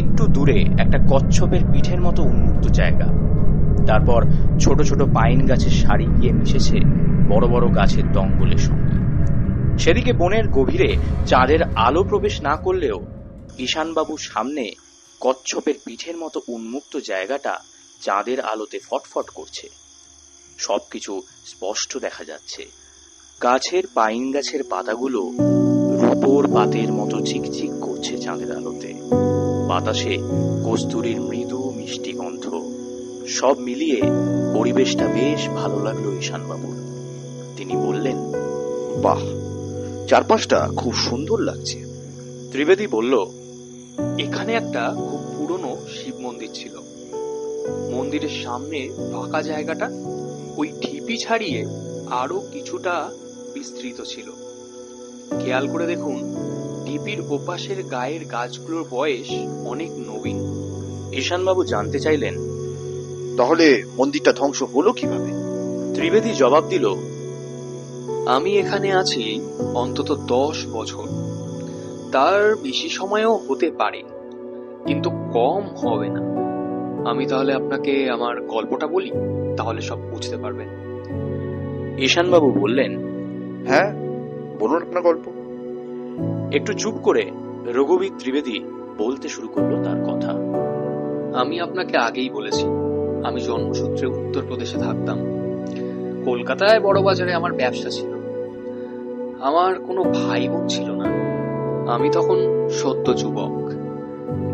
Speaker 1: একটু দূরে একটা কচ্ছপের পিঠের মতো উন্মুক্ত জায়গা। তারপর ছোট ছোট পাইন গাছের সারি গিয়ে মিশেছে বড় বড় গাছের দঙ্গলের সঙ্গে। সেদিকে বনের গভীরে চাঁদের আলো প্রবেশ না করলেও ঈশানবাবুর সামনে কচ্ছপের পিঠের মতো উন্মুক্ত জায়গাটা চাঁদের আলোতে ফটফট করছে। সবকিছু স্পষ্ট দেখা যাচ্ছে। গাছের পাইন গাছের পাতাগুলো রূপোর পাতের মতো চিকচিক করছে চাঁদের আলোতে। বাতাসে কস্তুরীর মৃদু মিষ্টি গন্ধ, সব মিলিয়ে পরিবেশটা বেশ ভালো লাগলো ঈশানবাবুর। তিনি বললেন,
Speaker 3: বাহ, চারপাশটা খুব সুন্দর লাগছে।
Speaker 1: ত্রিবেদী বলল,
Speaker 4: এখানে একটা খুব পুরনো শিব মন্দির ছিল। মন্দিরের সামনে ফাঁকা জায়গাটা ওই ঢিপি ছাড়িয়ে আরো কিছুটা বিস্তৃত ছিল। খেয়াল করে দেখুন, ঢিপির ওপাশের গায়ের গাছগুলোর বয়স অনেক নবীন।
Speaker 1: ঈশানবাবু জানতে চাইলেন,
Speaker 3: তাহলে মন্দিরটা ধ্বংস হলো কিভাবে?
Speaker 1: ত্রিবেদী জবাব দিল,
Speaker 4: আমি এখানে আছি অন্তত 10 বছর, তার বেশি সময়ও হতে পারে, কিন্তু কম হবে না। আমি তাহলে আপনাকে আমার গল্পটা বলি, তাহলে সব বুঝতে পারবেন।
Speaker 1: ঈশানবাবু বললেন,
Speaker 3: হ্যাঁ, বলুন আপনার গল্প।
Speaker 1: একটু চুপ করে রঘুবীর ত্রিবেদী বলতে শুরু করলো তার কথা।
Speaker 4: আমি আপনাকে আগেই বলেছি, আমি জন্মসূত্রে উত্তরপ্রদেশে থাকতাম। কলকাতায় বড় বাজারে আমার ব্যবসা ছিল। আমার কোনো ভাই বোন ছিল না। আমি তখন সদ্য যুবক।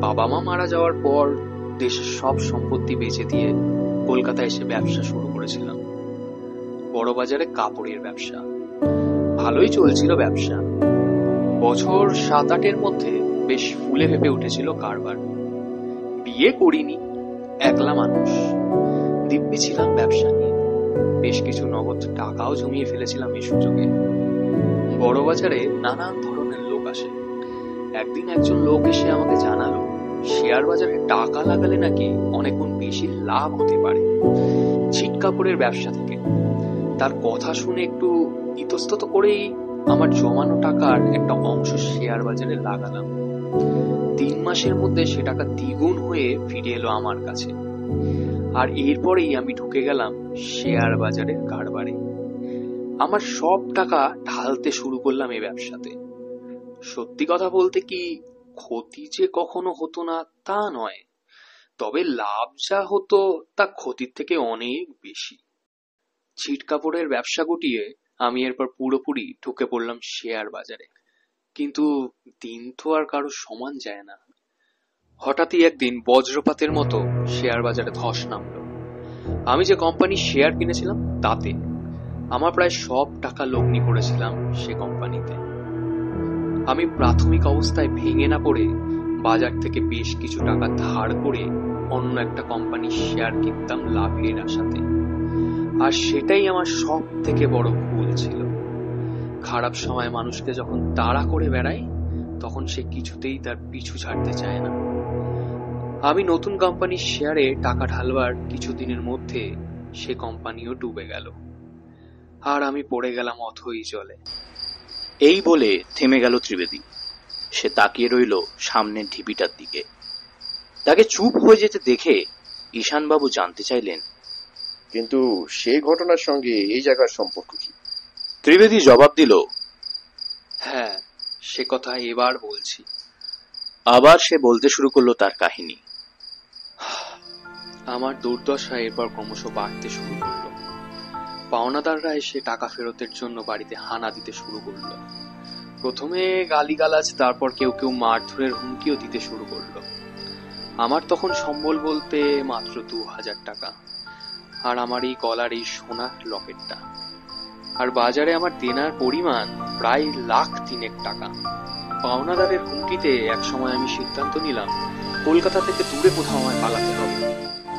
Speaker 4: বাবা মা মারা যাওয়ার পর দেশের সব সম্পত্তি বেচে দিয়ে কলকাতায় এসে ব্যবসা শুরু করেছিলাম। বড় বাজারে কাপড়ের ব্যবসা। ভালোই চলছিল ব্যবসা। বছর 7-8-এর মধ্যে বেশ ফুলে ফেপে উঠেছিল কারবার। বিয়ে করিনি, একলা মানুষ। দিব্যি ছিলাম ব্যবসা নিয়ে। বেশ কিছু নগদ টাকাও জমিয়ে ফেলেছিলাম এই সুযোগে। বড় বাজারে নানান ধরনের লোক আসে। একদিন একজন লোক এসে আমাকে জানালো, শেয়ার বাজারে টাকা লাগালে নাকি অনেক গুণ বেশি লাভ হতে পারে ছিট কাপড়ের ব্যবসা থেকে। তার কথা শুনে একটু ইতস্তত করেই আমার জমানো টাকার একটা অংশ শেয়ার বাজারে লাগালাম। 3 মাসের মধ্যে সে টাকা দ্বিগুণ হয়ে ফিরে এলো আমার কাছে। আর এরপরেই আমি ঢুকে গেলাম শেয়ার বাজারের কারবারে। আমার সব টাকা ঢালতে শুরু করলাম এই ব্যবসাতে। সত্যি কথা বলতে কি, ক্ষতি যে কখনো হতো না তা নয়, তবে লাভ যা হতো তা ক্ষতির থেকে অনেক বেশি। ছিট কাপড়ের ব্যবসা গুটিয়ে আমি এরপর পুরোপুরি ঢুকে পড়লাম শেয়ার বাজারে। কিন্তু দিন তো আর কারো সমান যায় না। হঠাৎই একদিন বজ্রপাতের মতো শেয়ার বাজারে ধস নামলো। আমি যে কোম্পানির শেয়ার কিনেছিলাম তাতে আমার প্রায় সব টাকা লগ্নি করেছিলাম সে কোম্পানিতে। আমি প্রাথমিক অবস্থায় ভেঙে না পড়ে বাজার থেকে বেশ কিছু টাকা ধার করে অন্য একটা কোম্পানির শেয়ার কিনতাম লাভের আশাতে। আর সেটাই আমার সব থেকে বড় ভুল ছিল। খারাপ সময় মানুষকে যখন তাড়া করে বেড়ায়, তখন সে কিছুতেই তার পিছু ছাড়তে চায় না। আমি নতুন কোম্পানির শেয়ারে টাকা ঢালবার কিছুদিনের মধ্যে সে কোম্পানিও ডুবে গেল। আর আমি পড়ে গেলাম অথই জলে।
Speaker 1: এই বলে থেমে গেল ত্রিবেদী। সে তাকিয়ে রইল সামনের ঢিপিটার দিকে। তাকে চুপ হয়ে যেতে দেখে ঈশানবাবু জানতে চাইলেন,
Speaker 3: কিন্তু সেই ঘটনার সঙ্গে এই জায়গার সম্পর্ক কি?
Speaker 1: ত্রিবেদী জবাব দিল,
Speaker 4: হ্যাঁ, সে কথা এবার বলছি।
Speaker 1: আবার সে বলতে শুরু করলো তার কাহিনী।
Speaker 4: আমার দুর্দশা এরপর ক্রমশ বাড়তে শুরু করলো। পাওনাদাররা এসে টাকা ফেরতের জন্য বাড়িতে হানা দিতে শুরু করলো। প্রথমে গালিগালাজ, তারপর কেউ কেউ মারধরের হুমকিও দিতে শুরু করলো। আমার তখন সম্বল বলতে মাত্র 2000 টাকা, আর আমার এই গলার এই সোনার লকেটটা। আর বাজারে আমার দেনার পরিমাণ প্রায় 1,03,000 টাকা। পাওনাদারের হুমকিতে একসময় আমি সিদ্ধান্ত নিলাম কলকাতা থেকে দূরে কোথাও আমায় পালাতে হবে।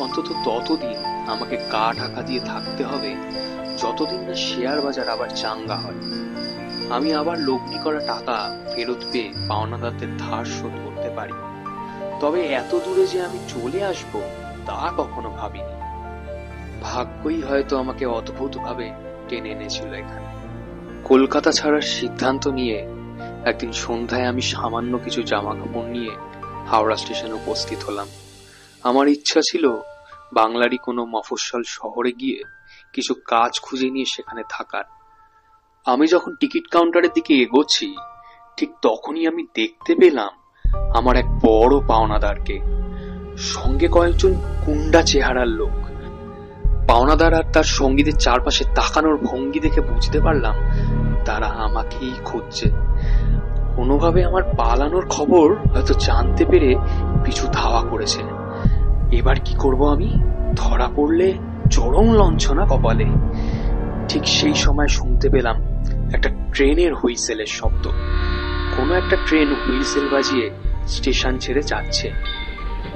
Speaker 4: অন্তত ততদিন আমাকে গা ঢাকা দিয়ে থাকতে হবে যতদিন না শেয়ার বাজার আবার চাঙ্গা হয়। আমি আবার লগ্নি করা টাকা ফেরত পেয়ে পাওনাদারদের ধার শোধ করতে পারি। তবে এত দূরে যে আমি চলে আসব তা কখনো ভাবিনি। ভাগ্যই হয়তো আমাকে অদ্ভুতভাবে টেনে এনেছিল এখানে। কলকাতা ছাড়ার সিদ্ধান্ত নিয়ে একদিন সন্ধ্যায় আমি সামান্য কিছু জামা কাপড় নিয়ে হাওড়া স্টেশনে উপস্থিত হলাম। আমার ইচ্ছা ছিল বাংলারই কোনো মফস্বল শহরে গিয়ে কিছু কাজ খুঁজে নিয়ে সেখানে থাকার। আমি যখন টিকিট কাউন্টারের দিকে এগোচ্ছি, ঠিক তখনই আমি দেখতে পেলাম আমার এক বড় পাওনাদারকে, সঙ্গে কয়েকজন গুন্ডা চেহারার লোক। পাওনাদার আর তার সঙ্গীদের চারপাশে তাকানোর ভঙ্গি দেখে বুঝতে পারলাম তারা আমাকেই খুঁজছে। কোনোভাবে আমার পালানোর খবর হয়তো জানতে পেরে পিছু ধাওয়া করেছে। এবার কি করব আমি? ধরা পড়লে চরম লাঞ্ছনা কপালে। ঠিক সেই সময় শুনতে পেলাম একটা ট্রেনের হুইসেলের শব্দ। কোনো একটা ট্রেন হুইসেল বাজিয়ে স্টেশন ছেড়ে যাচ্ছে।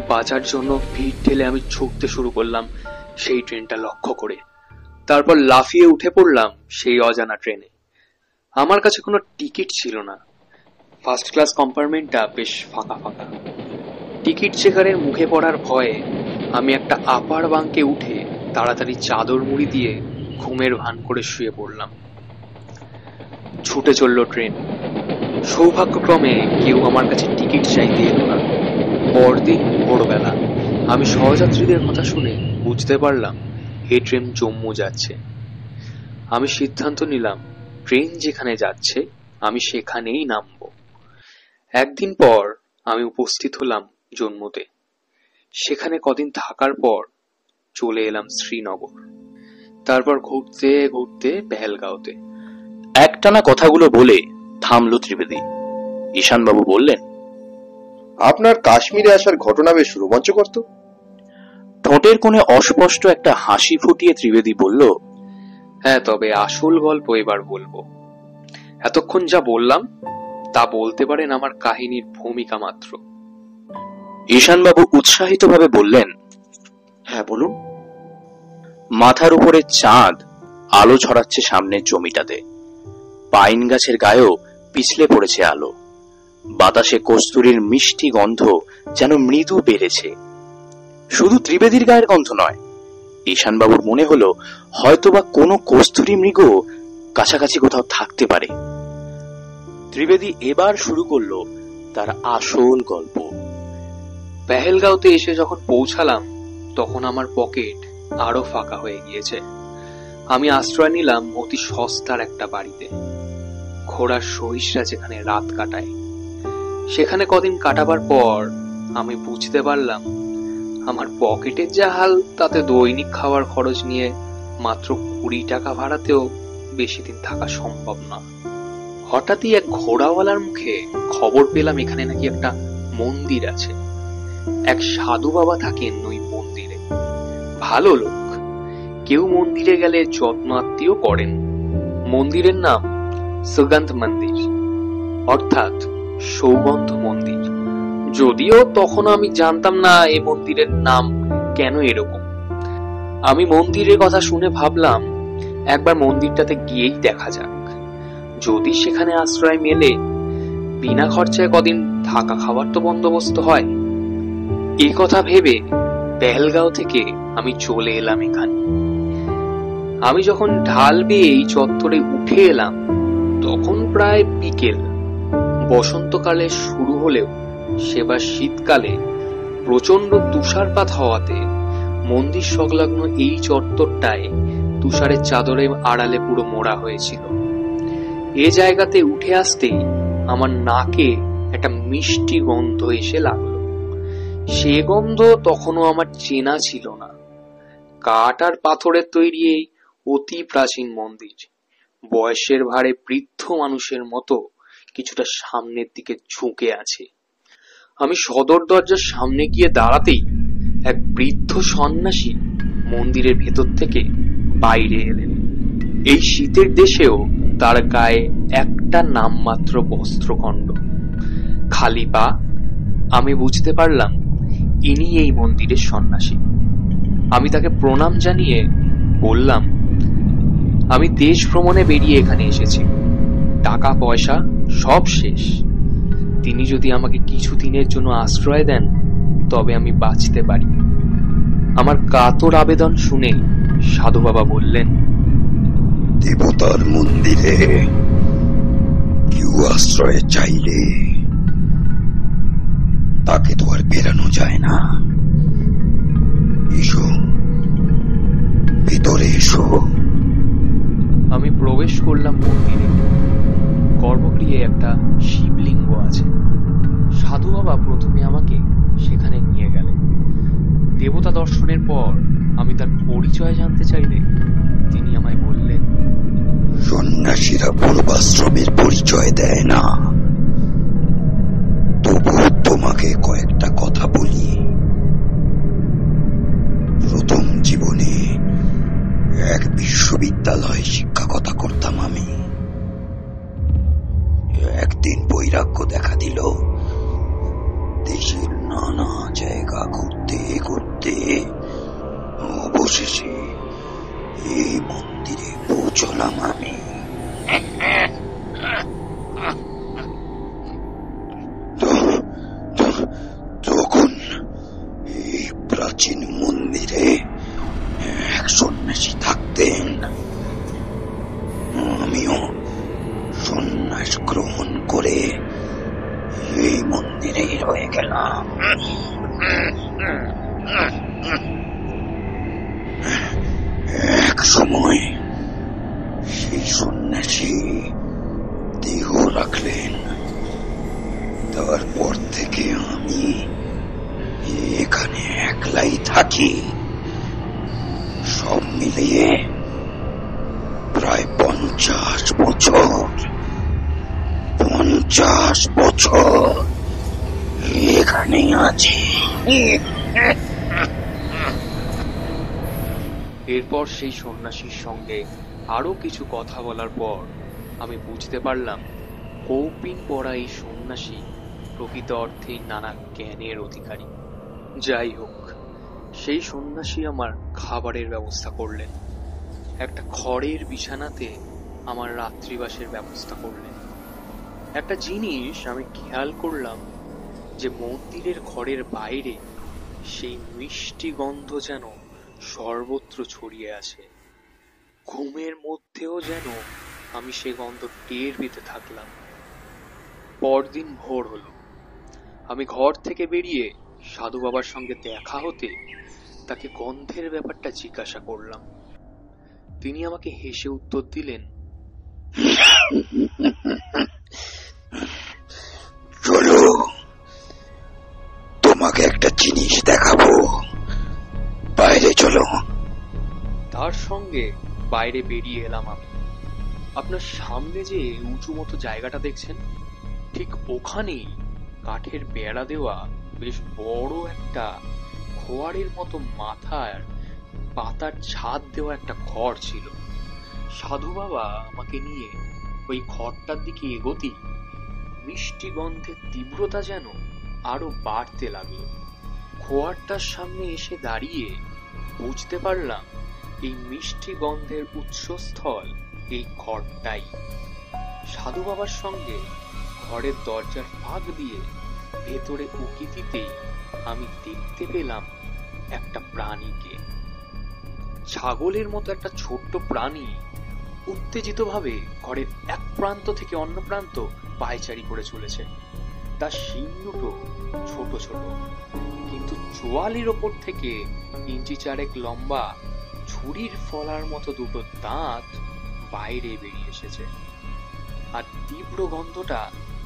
Speaker 4: বাজার জন্য ভিড় ঠেলে আমি ছুটতে শুরু করলাম সেই ট্রেনটা লক্ষ্য করে। তারপর লাফিয়ে উঠে পড়লাম সেই অজানা ট্রেনে। আমার কাছে কোনো টিকিট ছিল না। ফার্স্ট ক্লাস কম্পার্টমেন্টটা বেশ ফাঁকা ফাঁকা। টিকিট চেকারের মুখে পড়ার ভয়ে আমি একটা আপার বাঙ্কে উঠে তাড়াতাড়ি চাদর মুড়ি দিয়ে ঘুমের ভান করে শুয়ে পড়লাম। ছুটে চলল ট্রেন। সৌভাগ্যক্রমে কেউ আমার কাছে টিকিট চাইতে এলো না। পরদিন ভোরবেলা আমি সহযাত্রীদের কথা শুনে বুঝতে পারলাম এই ট্রেন জম্মু যাচ্ছে। আমি সিদ্ধান্ত নিলাম ট্রেন যেখানে যাচ্ছে আমি সেখানেই নামবো। একদিন পর আমি উপস্থিত হলাম জম্মুতে। সেখানে কদিন থাকার পর চলে এলাম শ্রীনগর, তারপর ঘুরতে ঘুরতে পেহেলগাঁওতে।
Speaker 1: একটানা কথাগুলো বলে থামল ত্রিবেদী। ঈশানবাবু বললেন,
Speaker 3: আপনার কাশ্মীরে আসার ঘটনা বেশ রোমাঞ্চকর তো।
Speaker 1: ঠোঁটের কোণে অস্পষ্ট একটা হাসি ফুটিয়ে ত্রিবেদী বলল,
Speaker 4: হ্যাঁ, তবে আসল গল্প এবার বলবো। এতক্ষণ যা বললাম তা বলতে পারেন আমার কাহিনীর ভূমিকা মাত্র।
Speaker 1: ঈশানবাবু উৎসাহিতভাবে বললেন,
Speaker 3: হ্যাঁ বলুন।
Speaker 1: মাথার উপরে চাঁদ আলো ছড়াচ্ছে সামনের জমিটাতে। পাইন গাছের গায়েও পিছলে পড়েছে আলো। বাতাসে কস্তুরীর মিষ্টি গন্ধ যেন মৃদু বেড়েছে। শুধু ত্রিবেদীর গায়ের গন্ধ নয়, ঈশানবাবুর মনে হলো হয়তোবা কোনো কস্তুরী মৃগ কাছাকাছি কোথাও থাকতে পারে। ত্রিবেদী এবার শুরু করলো তার আসল গল্প।
Speaker 4: পেহেলগাঁওতে এসে যখন পৌঁছালাম তখন আমার পকেট আরো ফাঁকা হয়ে গিয়েছে। আমি আশ্রয় নিলাম অতি সস্তার একটা বাড়িতে। ঘোড়ার সহিসরা যেখানে রাত কাটায়, সেখানে কদিন কাটাবার পর আমি বুঝতে পারলাম আমার পকেটের যা হাল তাতে দৈনিক খাওয়ার খরচ নিয়ে মাত্র 20 টাকা ভাড়াতেও বেশি দিন থাকা সম্ভব না। হঠাৎই এক ঘোড়াওয়ালার মুখে খবর পেলাম এখানে নাকি একটা মন্দির আছে। এক সাধু বাবা থাকেন ওই মন্দিরে। ভালো লোক, কেউ মন্দিরে গেলে যত্ন আত্মীয় করেন। মন্দিরের নাম সুগন্ধ মন্দির, অর্থাৎ সৌগন্ধ মন্দির। যদিও তখন আমি জানতাম না এই মন্দিরের নাম কেন এরকম। আমি মন্দিরের কথা শুনে ভাবলাম একবার মন্দিরটাতে গিয়েই দেখা যাক। যদি সেখানে আশ্রয় মেলে, বিনা খরচায় কদিন থাকা খাবার তো বন্দোবস্ত হয়। এই কথা ভেবে পেহেলগাঁও থেকে আমি চলে এলাম এখানে। আমি যখন ঢাল বেয়ে এই চত্বরে উঠে এলাম তখন প্রায় বিকেল। বসন্তকালে শুরু হলেও সেবার শীতকালে প্রচন্ড তুষারপাত হওয়াতে মন্দির সংলগ্ন এই চত্বরটায় তুষারের চাদরে আড়ালে পুরো মোড়া হয়েছিল। এ জায়গাতে উঠে আসতেই আমার নাকে একটা মিষ্টি গন্ধ এসে লাগলো। সে গন্ধ তখনও আমার চেনা ছিল না। কাঠ আর পাথরের তৈরি এই অতি প্রাচীন মন্দির বয়সের ভারে বৃদ্ধ মানুষের মতো কিছুটা সামনের দিকে ঝুঁকে আছে। আমি সদর দরজার সামনে গিয়ে দাঁড়াতেই এক বৃদ্ধ সন্ন্যাসী মন্দিরের ভেতর থেকে বাইরে এলেন। এই শীতের দেশেও তার গায়ে একটা নামমাত্র বস্ত্রখণ্ড, খালি পা। আমি বুঝতে পারলাম ইনি এই মন্দিরের সন্ন্যাসী। আমি তাকে প্রণাম জানিয়ে বললাম, আমি দেশ ভ্রমণে বেরিয়ে এখানে এসেছি, টাকা পয়সা সব শেষ। তিনি যদি আমাকে কিছুদিনের জন্য আশ্রয় দেন তবে আমি বাঁচতে পারি। আমার কাতর আবেদন শুনে সাধু বাবা বললেন,
Speaker 5: দেবতার মন্দিরে কেউ আশ্রয় চাইলে তাকে তো আর বেরানো যায় না। এসো, ভিতরে এসো।
Speaker 4: আমি প্রবেশ করলাম মন্দিরে। গর্ভগৃহে একটা শিবলিঙ্গ আছে। সাধু বাবা প্রথমে আমাকে সেখানে নিয়ে গেলেন। দেবতা দর্শনের পর আমি তার পরিচয় জানতে চাইলে তিনি আমায় বললেন,
Speaker 5: সন্ন্যাসীরা পূর্বাশ্রমের পরিচয় দেয় না, তোমাকে কয়েকটা কথা বলি। প্রথম জীবনে এক বিশ্ববিদ্যালয়ে শিক্ষকতা করতাম আমি। একদিন বৈরাগ্য দেখা দিল। দেশের নানা জায়গা ঘুরতে ঘুরতে অবশেষে এই মন্দিরে পৌঁছলাম আমি। তখন এই প্রাচীন মন্দিরে এক সন্ন্যাসী থাকতেন। আমিও সন্ন্যাস গ্রহণ করে এই মন্দিরেই রয়ে গেলাম। এক সময় সেই সন্ন্যাসী দেহ রাখলেন। তারপর থেকে আমি এখানে একলাই থাকি। সব মিলিয়ে প্রায় 50 বছর। 50 বছর এখানেই আছি।
Speaker 4: এরপর সেই সন্ন্যাসীর সঙ্গে আরো কিছু কথা বলার পর আমি বুঝতে পারলাম কৌপিন পরা এই সন্ন্যাসী প্রকৃত অর্থেই নানা জ্ঞানের অধিকারী। যাই হোক, সেই সন্ন্যাসী আমার খাবারের ব্যবস্থা করলেন। একটা খড়ের বিছানাতে আমার রাত্রিবাসের ব্যবস্থা করলেন। একটা জিনিস আমি খেয়াল করলাম যে মন্দিরের ঘরের বাইরে সেই মিষ্টি গন্ধ যেন সর্বত্র ছড়িয়ে আছে। ঘুমের মধ্যেও যেন আমি সে গন্ধ টের পেতে থাকলাম। পরদিন ভোর হলো। আমি ঘর থেকে বেরিয়ে সাধু বাবার সঙ্গে দেখা হতে তাকে গন্ধের ব্যাপারটা জিজ্ঞাসা করলাম। তিনি আমাকে হেসে উত্তর দিলেন,
Speaker 5: চলো, তোমাকে একটা জিনিস দেখাবো। বাইরে চলো।
Speaker 4: তার সঙ্গে বাইরে বেরিয়ে এলাম আমি। আপনার সামনে যে উঁচু মতো জায়গাটা দেখছেন, ঠিক ওখানেই কাঠের বেড়া দেওয়া বেশ বড় একটা খোয়ারের মতো মাথার পাতার ছাদ দেওয়া একটা ঘর ছিল। সাধু বাবা আমাকে নিয়ে ওই ঘরটার দিকে এগোতেই মিষ্টি গন্ধের তীব্রতা যেন আরো বাড়তে লাগলো। খোয়ারটার সামনে এসে দাঁড়িয়ে বুঝতে পারলাম এই মিষ্টি গন্ধের উৎসস্থল এই ঘরটাই। সাধু বাবার সঙ্গে ঘরের দরজার ফাঁক দিয়ে ভেতরে উকি দিতেই আমি দেখতে পেলাম একটা প্রাণীকে। ছাগলের মতো একটা ছোট্ট প্রাণী উত্তেজিত ভাবে ঘরের এক প্রান্ত থেকে অন্য প্রান্ত পায়চারি করে চলেছে। তার শিং দুটো ছোট ছোট, কিন্তু চোয়ালির ওপর থেকে 1 ইঞ্চি লম্বা ছুরির ফলার মতো দুটো দাঁত বাইরে বেরিয়ে এসেছে। আর তীব্র গন্ধটা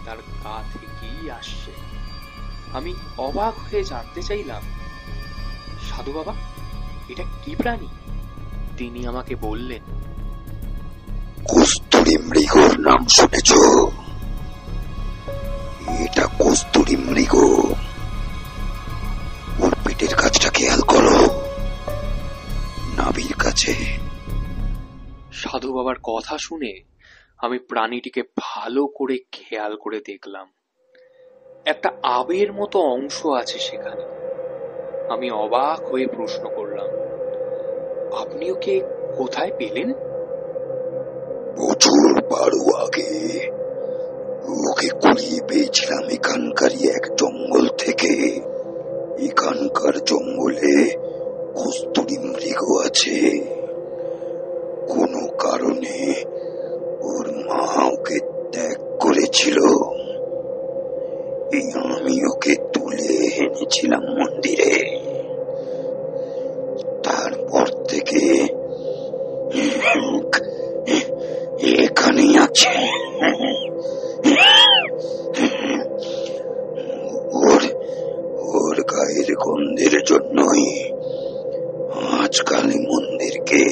Speaker 4: তার গা থেকেই আসছে। আমি অবাক হয়ে জানতে চাইলাম, সাধু বাবা, এটা কি প্রাণী? তিনি আমাকে বললেন,
Speaker 5: কস্তুরী মৃগর নাম শুনেছ? এটা কস্তুরী মৃগ। ওর পেটের কাছটা খেয়াল করো, নাভির কাছে।
Speaker 4: সাধু বাবার কথা শুনে আমি প্রাণীটিকে ভালো করে খেয়াল করে দেখলাম। একটা আবের মতো অংশ আছে সেখানে। আমি অবাক হয়ে প্রশ্ন করলাম, আপনি ওকে কোথায় পেলেন?
Speaker 5: বছর 12 আগে ওকে কুড়িয়ে পেয়েছিলাম এখানকারই এক জঙ্গল থেকে। এখানকার জঙ্গলে কস্তুরী মৃগ আছে। কোনো কারণে ওর মা ওকে ত্যাগ করেছিল। আমি ওকে তুলে এনেছিলাম মন্দিরে। তারপর থেকে এখানেই আছে। ওর গায়ের গন্ধের জন্যই আজকাল মন্দিরকে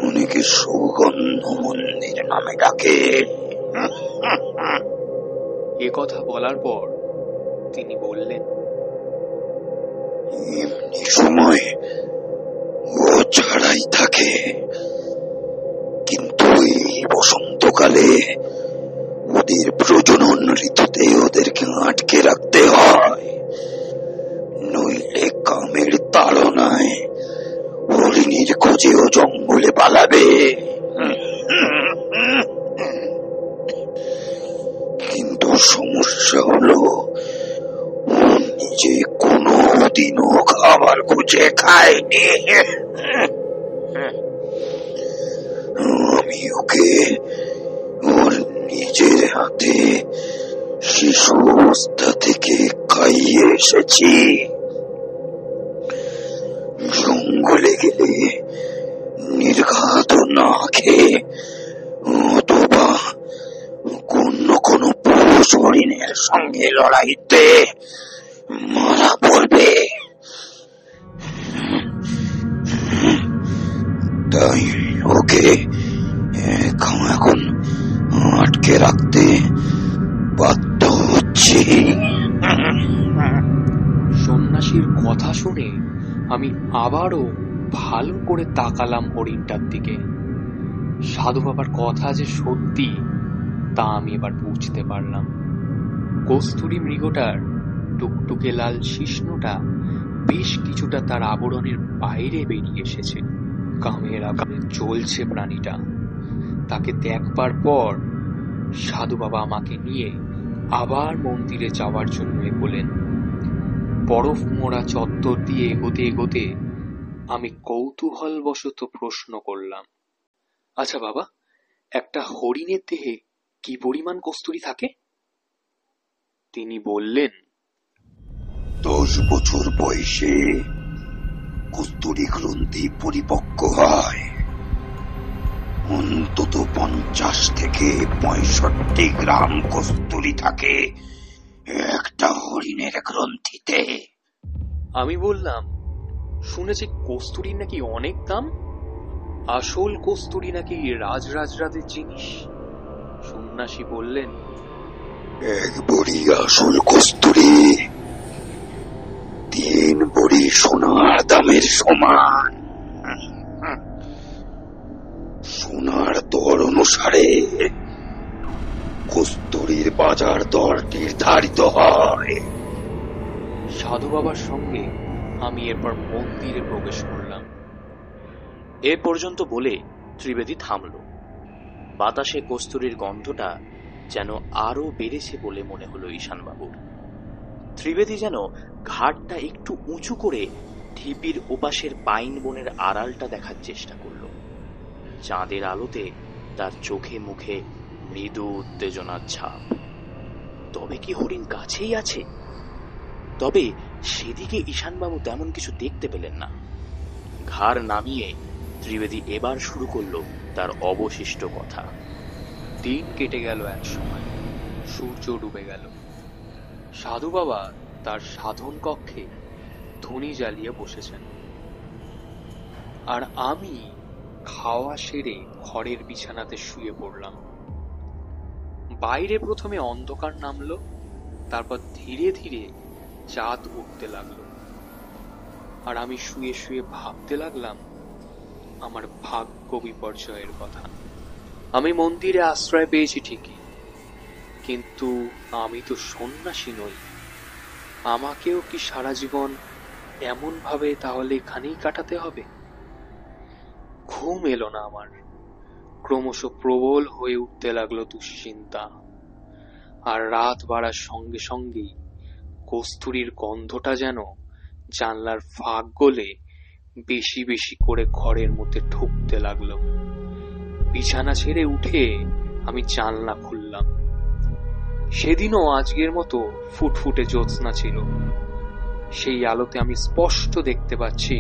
Speaker 5: অনেকে সুগন্ধ মন্দির নামে ডাকে।
Speaker 4: এ কথা বলার পর তিনি বললেন,
Speaker 5: এমনি সময় ও ছাড়াই থাকে, কিন্তু এই বসন্তকালে ওদের প্রজনন ঋতুতে ওদেরকে আটকে রাখতে হয়, নইলে কামের তাড়নায় হরিণীর খোঁজে ও জঙ্গলে পালাবে। কিন্তু সমস্যা হলো ও নিজে কোনোদিনও খাবার খুঁজে খায়নি। আমি ওকে ওর নিজের হাতে শিশু অবস্থা থেকে খাইয়ে এসেছি। জঙ্গলে গেলে নির্ঘাত না খেয়ে অথবা কোন পুরুষ হরিণের সঙ্গে লড়াইতে মারা পড়বে। তাই ওকে এখন আটকে রাখতে বাধ্য হচ্ছি।
Speaker 4: সন্ন্যাসীর কথা শুনে আমি আবারও ভালো করে তাকালাম হরিণটার দিকে। সাধু বাবার কথা যে সত্যি তা আমি এবার বুঝতে পারলাম। কস্তুরী মৃগটার টুকটুকে লাল শিশ্নটা বেশ কিছুটা তার আবরণের বাইরে বেরিয়ে এসেছে। কামের আগুনে জ্বলছে প্রাণীটা। তাকে দেখবার পর সাধু বাবা আমাকে নিয়ে আবার মন্দিরে যাওয়ার জন্য এগোলেন। বরফ মোড়া চত্বর দিয়ে এগোতে এগোতে আমি কৌতূহলবশত প্রশ্ন করলাম, আচ্ছা বাবা, একটা হরিণের দেহে কি পরিমাণ কস্তুরী থাকে? তিনি বললেন,
Speaker 5: 10 বছর বয়সে কস্তুরী গ্রন্থি পরিপক্ক হয়। অন্তত 50 থেকে 65 গ্রাম কস্তুরী থাকে একটা হরিণের গ্রন্থিতে।
Speaker 4: আমি বললাম, শুনেছি কস্তুরীর নাকি অনেক দাম, আসল কস্তুরী নাকি রাজরাজরাদের জিনিস। সন্ন্যাসী বললেন,
Speaker 5: এক বড়ি আসল কস্তুরী 3 বড়ি সোনার দামের সমান। সোনার দর অনুসারে কস্তুরীর বাজার দর নির্ধারিত হয়।
Speaker 4: সাধু বাবার সঙ্গে আমি এরপর মন্দিরে প্রবেশ করলাম।
Speaker 1: এ পর্যন্ত বলে ত্রিবেদী থামল। বাতাসে কস্তুরীর গন্ধটা যেন আরো বেড়েছে বলে মনে হলো ঈশানবাবুর। ত্রিবেদী যেন ঘাটটা একটু উঁচু করে ঢিপির ওপাশের পাইন বনের আড়ালটা দেখার চেষ্টা করল। চাঁদের আলোতে তার চোখে মুখে মৃদু উত্তেজনার ছাপ। তবে কি হরিণ কাছেই আছে? তবে সেদিকে ঈশানবাবু তেমন কিছু দেখতে পেলেন না। ঘাড় নামিয়ে ত্রিবেদী এবার শুরু করলো তার অবশিষ্ট কথা।
Speaker 4: দিন কেটে গেল, এক সময় সূর্য ডুবে গেল। সাধু বাবা তার সাধন কক্ষে ধুনি জ্বালিয়ে বসেছেন, আর আমি খাওয়া সেরে ঘরের বিছানাতে শুয়ে পড়লাম। বাইরে প্রথমে অন্ধকার নামলো, তারপর ধীরে ধীরে চাঁদ উঠতে লাগলো। আর আমি শুয়ে শুয়ে ভাবতে লাগলাম আমার ভাগ্য বিপর্যয়ের কথা। আমি মন্দিরে আশ্রয় পেয়েছি ঠিকই, কিন্তু আমি তো সন্ন্যাসী নই। আমাকেও কি সারা জীবন এমন ভাবে তাহলে এখানেই কাটাতে হবে? ঘুম এলো না আমার। ক্রমশ প্রবল হয়ে উঠতে লাগলো দুশ্চিন্তা। আর রাত বাড়ার সঙ্গে সঙ্গেই কস্তুরীর গন্ধটা যেন জানলার ফাঁক গলে বেশি বেশি করে ঘরের মধ্যে ঢুকতে লাগলো। বিছানা ছেড়ে উঠে আমি জানলা খুললাম। সেদিনও আজকের মতো ফুটফুটে জ্যোৎস্না ছিল। সেই আলোতে আমি স্পষ্ট দেখতে পাচ্ছি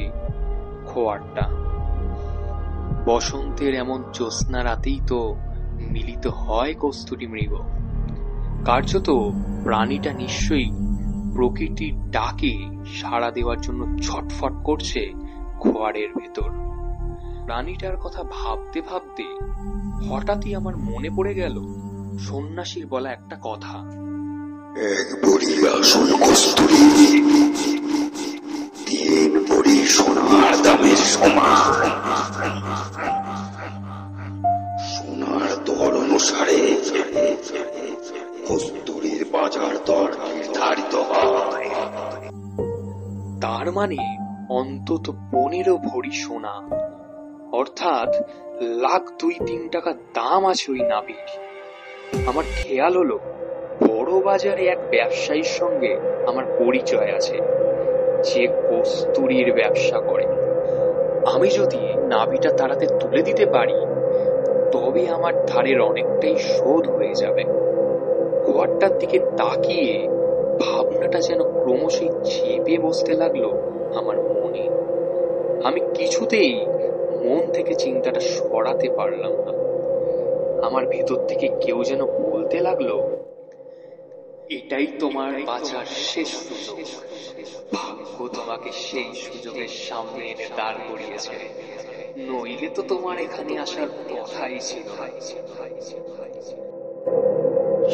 Speaker 4: খোয়ারটা। বসন্তের এমন জ্যোৎস্না রাতেই তো মিলিত হয় কস্তুরী মৃগ। কার্যত প্রাণীটা নিশ্চয়ই প্রকৃতির ডাকে সাড়া দেওয়ার জন্য ছটফট করছে খোয়ারের ভেতর। প্রাণীটার কথা ভাবতে ভাবতে হঠাৎই আমার মনে পড়ে গেল সন্ন্যাসীর বলা একটা কথা।
Speaker 5: এক বড়ি আসল কস্তুরী, 3 বড়ি সোনার দামের সমান। সোনার দর অনুসারে কস্তুরীর বাজার দর নির্ধারিত হয়।
Speaker 4: তার মানে অন্তত 15 ভরি সোনা, অর্থাৎ 1,02,3 টাকা দাম আছে ওই নাবির। আমার খেয়াল হলো বড় বাজারে এক ব্যবসায়ীর সঙ্গে আমার পরিচয় আছে, যে কস্তুরীর ব্যবসা করে। আমি যদি নাবিটা তাড়াতে তুলে দিতে পারি, তবে আমার ধারের অনেকটাই শোধ হয়ে যাবে। ঘরটার দিকে তাকিয়ে ভাবনাটা যেন ক্রমশই চেপে বসতে লাগলো আমার মনে। আমি কিছুতেই মন থেকে চিন্তাটা সরাতে পারলাম না। আমার ভেতর থেকে কেউ যেন বলতে লাগলো, এটাই তোমার বাঁচার শেষ সুযোগ। ভাগ্য তোমাকে সেই সুযোগের সামনে এনে দাঁড় করিয়েছে, নইলে তো তোমার এখানে আসার কথাই ছিল না।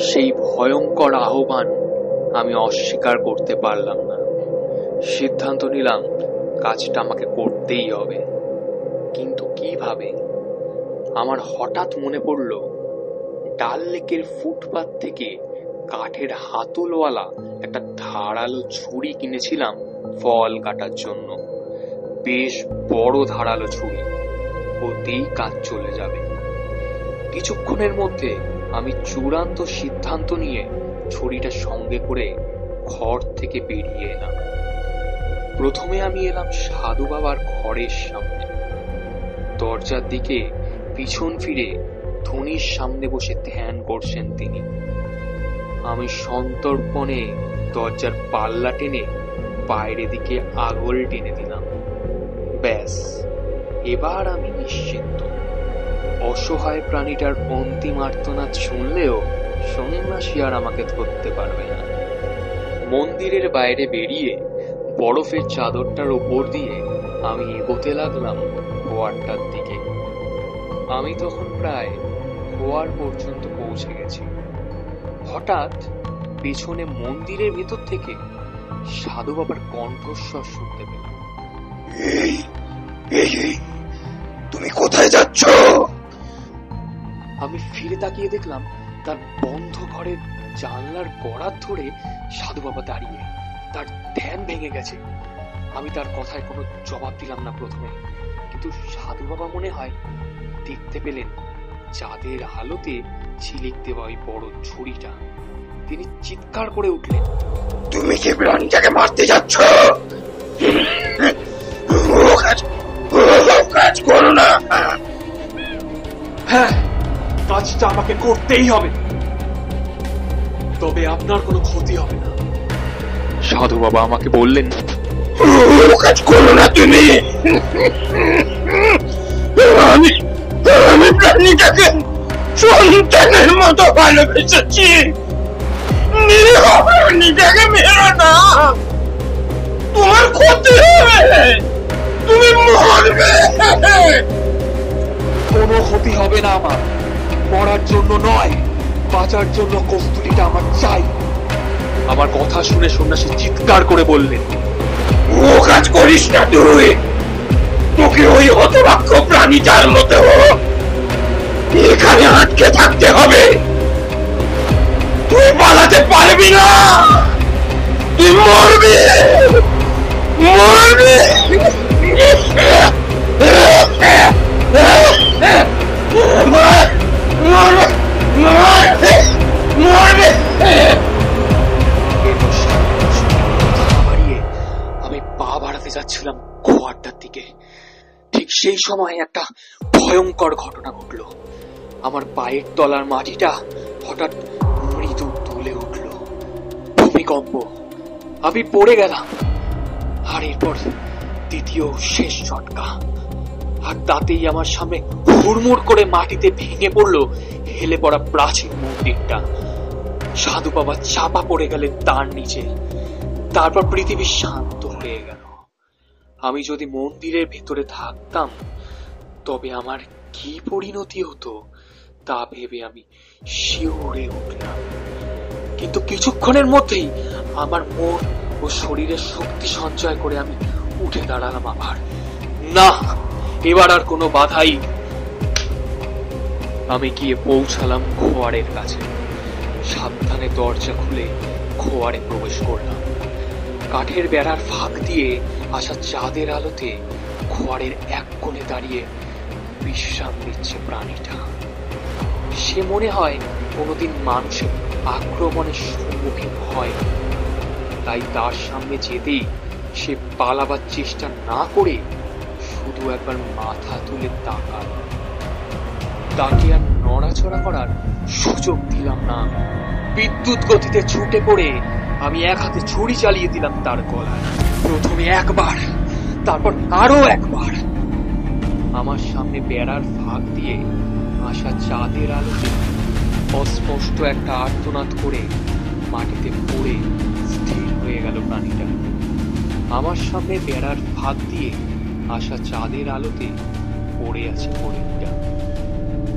Speaker 4: সেই ভয়ঙ্কর আহ্বান আমি অস্বীকার করতে পারলাম না। সিদ্ধান্ত নিলাম কাজটা আমাকে করতেই হবে। কিন্তু কিভাবে? আমার হঠাৎ মনে পড়ল, ডাল লেকের ফুটপাত থেকে কাঠের হাতলওয়ালা একটা ধারালো ছুরি কিনেছিলাম ফল কাটার জন্য। বেশ বড় ধারালো ছুরি, ওতেই কাজ চলে যাবে। কিছুক্ষণের মধ্যে আমি চূড়ান্ত সিদ্ধান্ত নিয়ে ছুরিটা সঙ্গে করে ঘর থেকে বেরিয়ে এলাম। প্রথমে আমি এলাম সাধু বাবার ঘরের সামনে। দরজার দিকে পিছন ফিরে ধনির সামনে বসে ধ্যান করছেন তিনি। আমি সন্তর্পণে দরজার পাল্লা টেনে বাইরে দিকে আগল টেনে দিলাম। ব্যাস, এবার আমি নিশ্চিন্ত। অসহায় প্রাণীটার অন্তিম আর্তনাদ শুনলেও সন্ন্যাসী আর আমাকে ধরতে পারবে না। মন্দিরের বাইরে বেরিয়ে বরফের চাদরটার ওপর দিয়ে আমি এগোতে লাগলাম ফোয়ারটার দিকে। আমি তখন প্রায় ফোয়ার পর্যন্ত পৌঁছে গেছি। হঠাৎ পেছনে মন্দিরের ভেতর থেকে সাধু বাবার কণ্ঠস্বর শুনতে পেলাম।
Speaker 5: এই এই, তুমি কোথায় যাচ্ছ?
Speaker 4: আমি ফিরে তাকিয়ে দেখলাম তার বন্ধ ঘরের জানলার গড়ার ধরে সাধু বাবা দাঁড়িয়ে। তার ধ্যান ভেঙে গেছে। আমি তার কথায় কোনো জবাব দিলাম না প্রথমে, কিন্তু সাধু বাবা মনে হয় দেখতে পেলেন চাঁদের আলোতে ঝিলিক দেওয়া ওই বড় ছুরিটা। তিনি চিৎকার করে উঠলেন,
Speaker 5: তুমি কি প্রাণীটাকে মারতে যাচ্ছ? কাজ করো না।
Speaker 4: হ্যাঁ, কাজটা আমাকে করতেই হবে, তবে আপনার কোনো ক্ষতি হবে না। সাধু বাবা আমাকে বললেন,
Speaker 5: কাজ করো না তুমি। আমি প্রাণীটাকে সন্তানের মতো ভালোবেসেছি। প্রাণীটাকে মেরো না, তোমার ক্ষতি হবে, তুমি মরবে।
Speaker 4: কোনো ক্ষতি হবে না আমার। মরার জন্য নয়, বাঁচার জন্য কস্তুরীটা আমার চাই। আমার কথা শুনে সন্ন্যাসী চিৎকার করে বললেন,
Speaker 5: ও কাজ করিস না তুই। তোকে ওই হতভাগ্য প্রাণীটার মতো এখানে আটকে থাকতে হবে। তুই পালাতে পারবি না, তুই মরবি মরবি।
Speaker 4: আমি পা বাড়াতে যাচ্ছিলাম খোয়ারটার দিকে। ঠিক সেই সময় একটা ভয়ঙ্কর ঘটনা ঘটল। আমার পায়ের তলার মাটিটা হঠাৎ মৃদু তুলে উঠল। ভূমিকম্প। আমি পড়ে গেলাম। আর এরপর দ্বিতীয় শেষ ঝটকা। আর তাতেই আমার সামনে হুড়মুড় করে মাটিতে ভেঙে পড়লো হেলে পড়া প্রাচীন মন্দিরটা। সাধু বাবা চাপা পড়ে গেলেন তার নিচে। তারপর পৃথিবী শান্ত হয়ে গেল। আমি যদি মন্দিরের ভেতরে থাকতাম, তবে আমার কি পরিণতি হতো তা ভেবে আমি শিউরে উঠলাম। কিন্তু কিছুক্ষণের মধ্যেই আমার মন ও শরীরের শক্তি সঞ্চয় করে আমি উঠে দাঁড়ালাম আবার। না, এবার আর কোনো বাধাই। আমি গিয়ে পৌঁছালাম খোয়ারের কাছে। সাবধানে দরজা খুলে খোয়ারে প্রবেশ করলাম। কাঠের বেড়ার ফাঁক দিয়ে আসা চাঁদের আলোতে খোয়ারের এক কোণে দাঁড়িয়ে বিশ্রাম নিচ্ছে প্রাণীটা। সে মনে হয় কোনোদিন মানুষের আক্রমণের সম্মুখীন হয়, তাই তার সামনে যেতেই সে পালাবার চেষ্টা না করে শুধু একবার মাথা তুলে তাকাল। তাকে আর নড়াচড়া করার সুযোগ দিলাম না। বিদ্যুৎ গতিতে ছুটে পড়ে আমি এক হাতে ছুরি চালিয়ে দিলাম তার গলায়। প্রথমে একবার, তারপর আরো একবার। আমার সামনে বেড়ার ফাঁক দিয়ে আসা চাঁদের আলোতে অস্পষ্ট একটা আর্তনাদ করে মাটিতে পড়ে স্থির হয়ে গেল প্রাণীটা। আমার সামনে বেড়ার ফাঁক দিয়ে আসা চাঁদের আলোতে পড়ে আছে হরিণটা।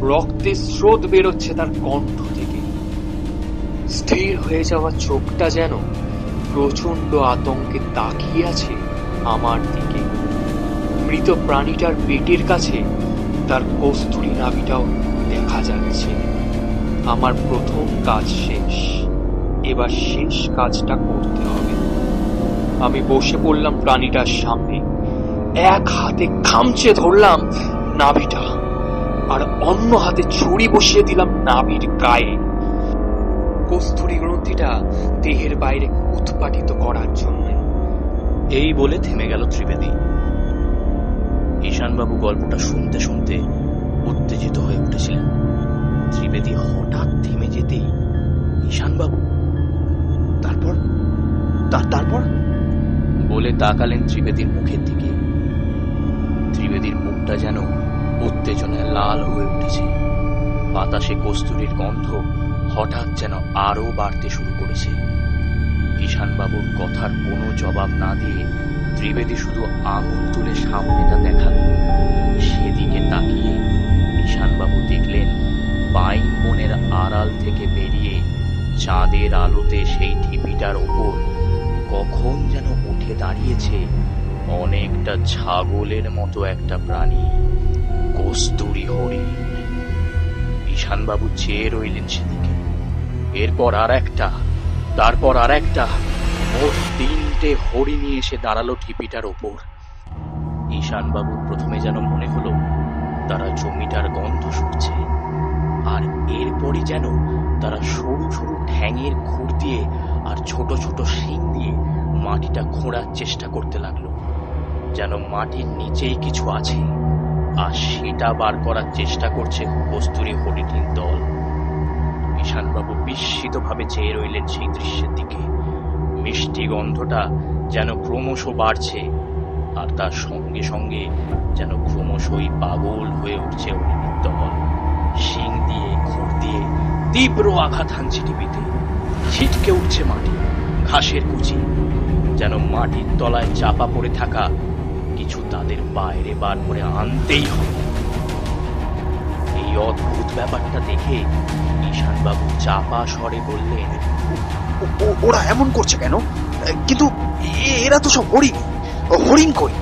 Speaker 4: রক্তের স্রোত বেরোচ্ছে তার কণ্ঠ থেকে। স্থির হয়ে যাওয়া চোখটা যেন প্রচন্ড আতঙ্কে তাকিয়ে আছে আমার দিকে। মৃত প্রাণীটার পেটের কাছে তার কস্তুরী নাভিটাও দেখা যাচ্ছে। আমার প্রথম কাজ শেষ, এবার শেষ কাজটা করতে হবে। আমি বসে পড়লাম প্রাণীটার সামনে। এক হাতে খামচে ধরলাম নাভিটা, আর অন্য হাতে ছুরি বসিয়ে দিলাম নাভির গায়ে, কস্তুরী গ্রন্থিটা দেহের বাইরে উৎপাটিত করার জন্য।
Speaker 1: এই বলে থেমে গেল ত্রিবেদী। ঈশানবাবু গল্পটা শুনতে শুনতে উত্তেজিত হয়ে উঠেছিলেন। ত্রিবেদী হঠাৎ থেমে যেতেই ঈশানবাবু তারপর তারপর বলে তাকালেন ত্রিবেদীর মুখের দিকে। ত্রিবেদীর মুখটা যেন উত্তেজনায় লাল হয়ে উঠেছে। বাতাসে কস্তুরীর গন্ধ হঠাৎ যেন আরো বাড়তে শুরু করেছে। ঈশানবাবুর কথার কোনো জবাব না দিয়ে ত্রিবেদী শুধু আঙুল তুলে সামনেটা দেখালো। সেদিকে তাকিয়ে ঈশানবাবু দেখলেন বাইন বনের আড়াল থেকে বেরিয়ে চাঁদের আলোতে সেই ঢিপিটার ওপর কখন যেন উঠে দাঁড়িয়েছে অনেকটা ছাগলের মতো একটা প্রাণী, কস্তুরী হরিণ। ঈশানবাবু চেয়ে রইলেন সেদিকে। এরপর আর একটা, তারপর আর একটা, মোট 3টে হরিণী এসে দাঁড়ালো ঢিপিটার ওপর। ঈশানবাবুর প্রথমে যেন মনে হলো তারা জমিটার গন্ধ শুকছে, আর এরপরই যেন তারা সরু সরু ঠ্যাঙের খুর দিয়ে আর ছোট ছোট শিং দিয়ে মাটিটা খোঁড়ার চেষ্টা করতে লাগলো, যেন মাটির নিচেই কিছু আছে, আর সেটা বার করার চেষ্টা করছে কস্তুরী হরিণীর দল। ঈশানবাবু বিস্মিতভাবে চেয়ে রইলেন সেই দৃশ্যের দিকে। মিষ্টি গন্ধটা যেন ক্রমশ বাড়ছে, আর তার সঙ্গে সঙ্গে যেন ক্রমশই পাগল হয়ে উঠছে হরিণীর দল। শিং দিয়ে খুর দিয়ে তীব্র আঘাত হানছে টিপিতে। ছিটকে উঠছে মাটি, ঘাসের কুচি, যেন মাটির তলায় চাপা পড়ে থাকা কিছু তাদের বাইরে বার করে আনতেই হবে। এই অদ্ভুত ব্যাপারটা দেখে ঈশানবাবু চাপা স্বরে বললেন,
Speaker 3: ওরা এমন করছে কেন? কিন্তু এরা তো সব হরিণ কই?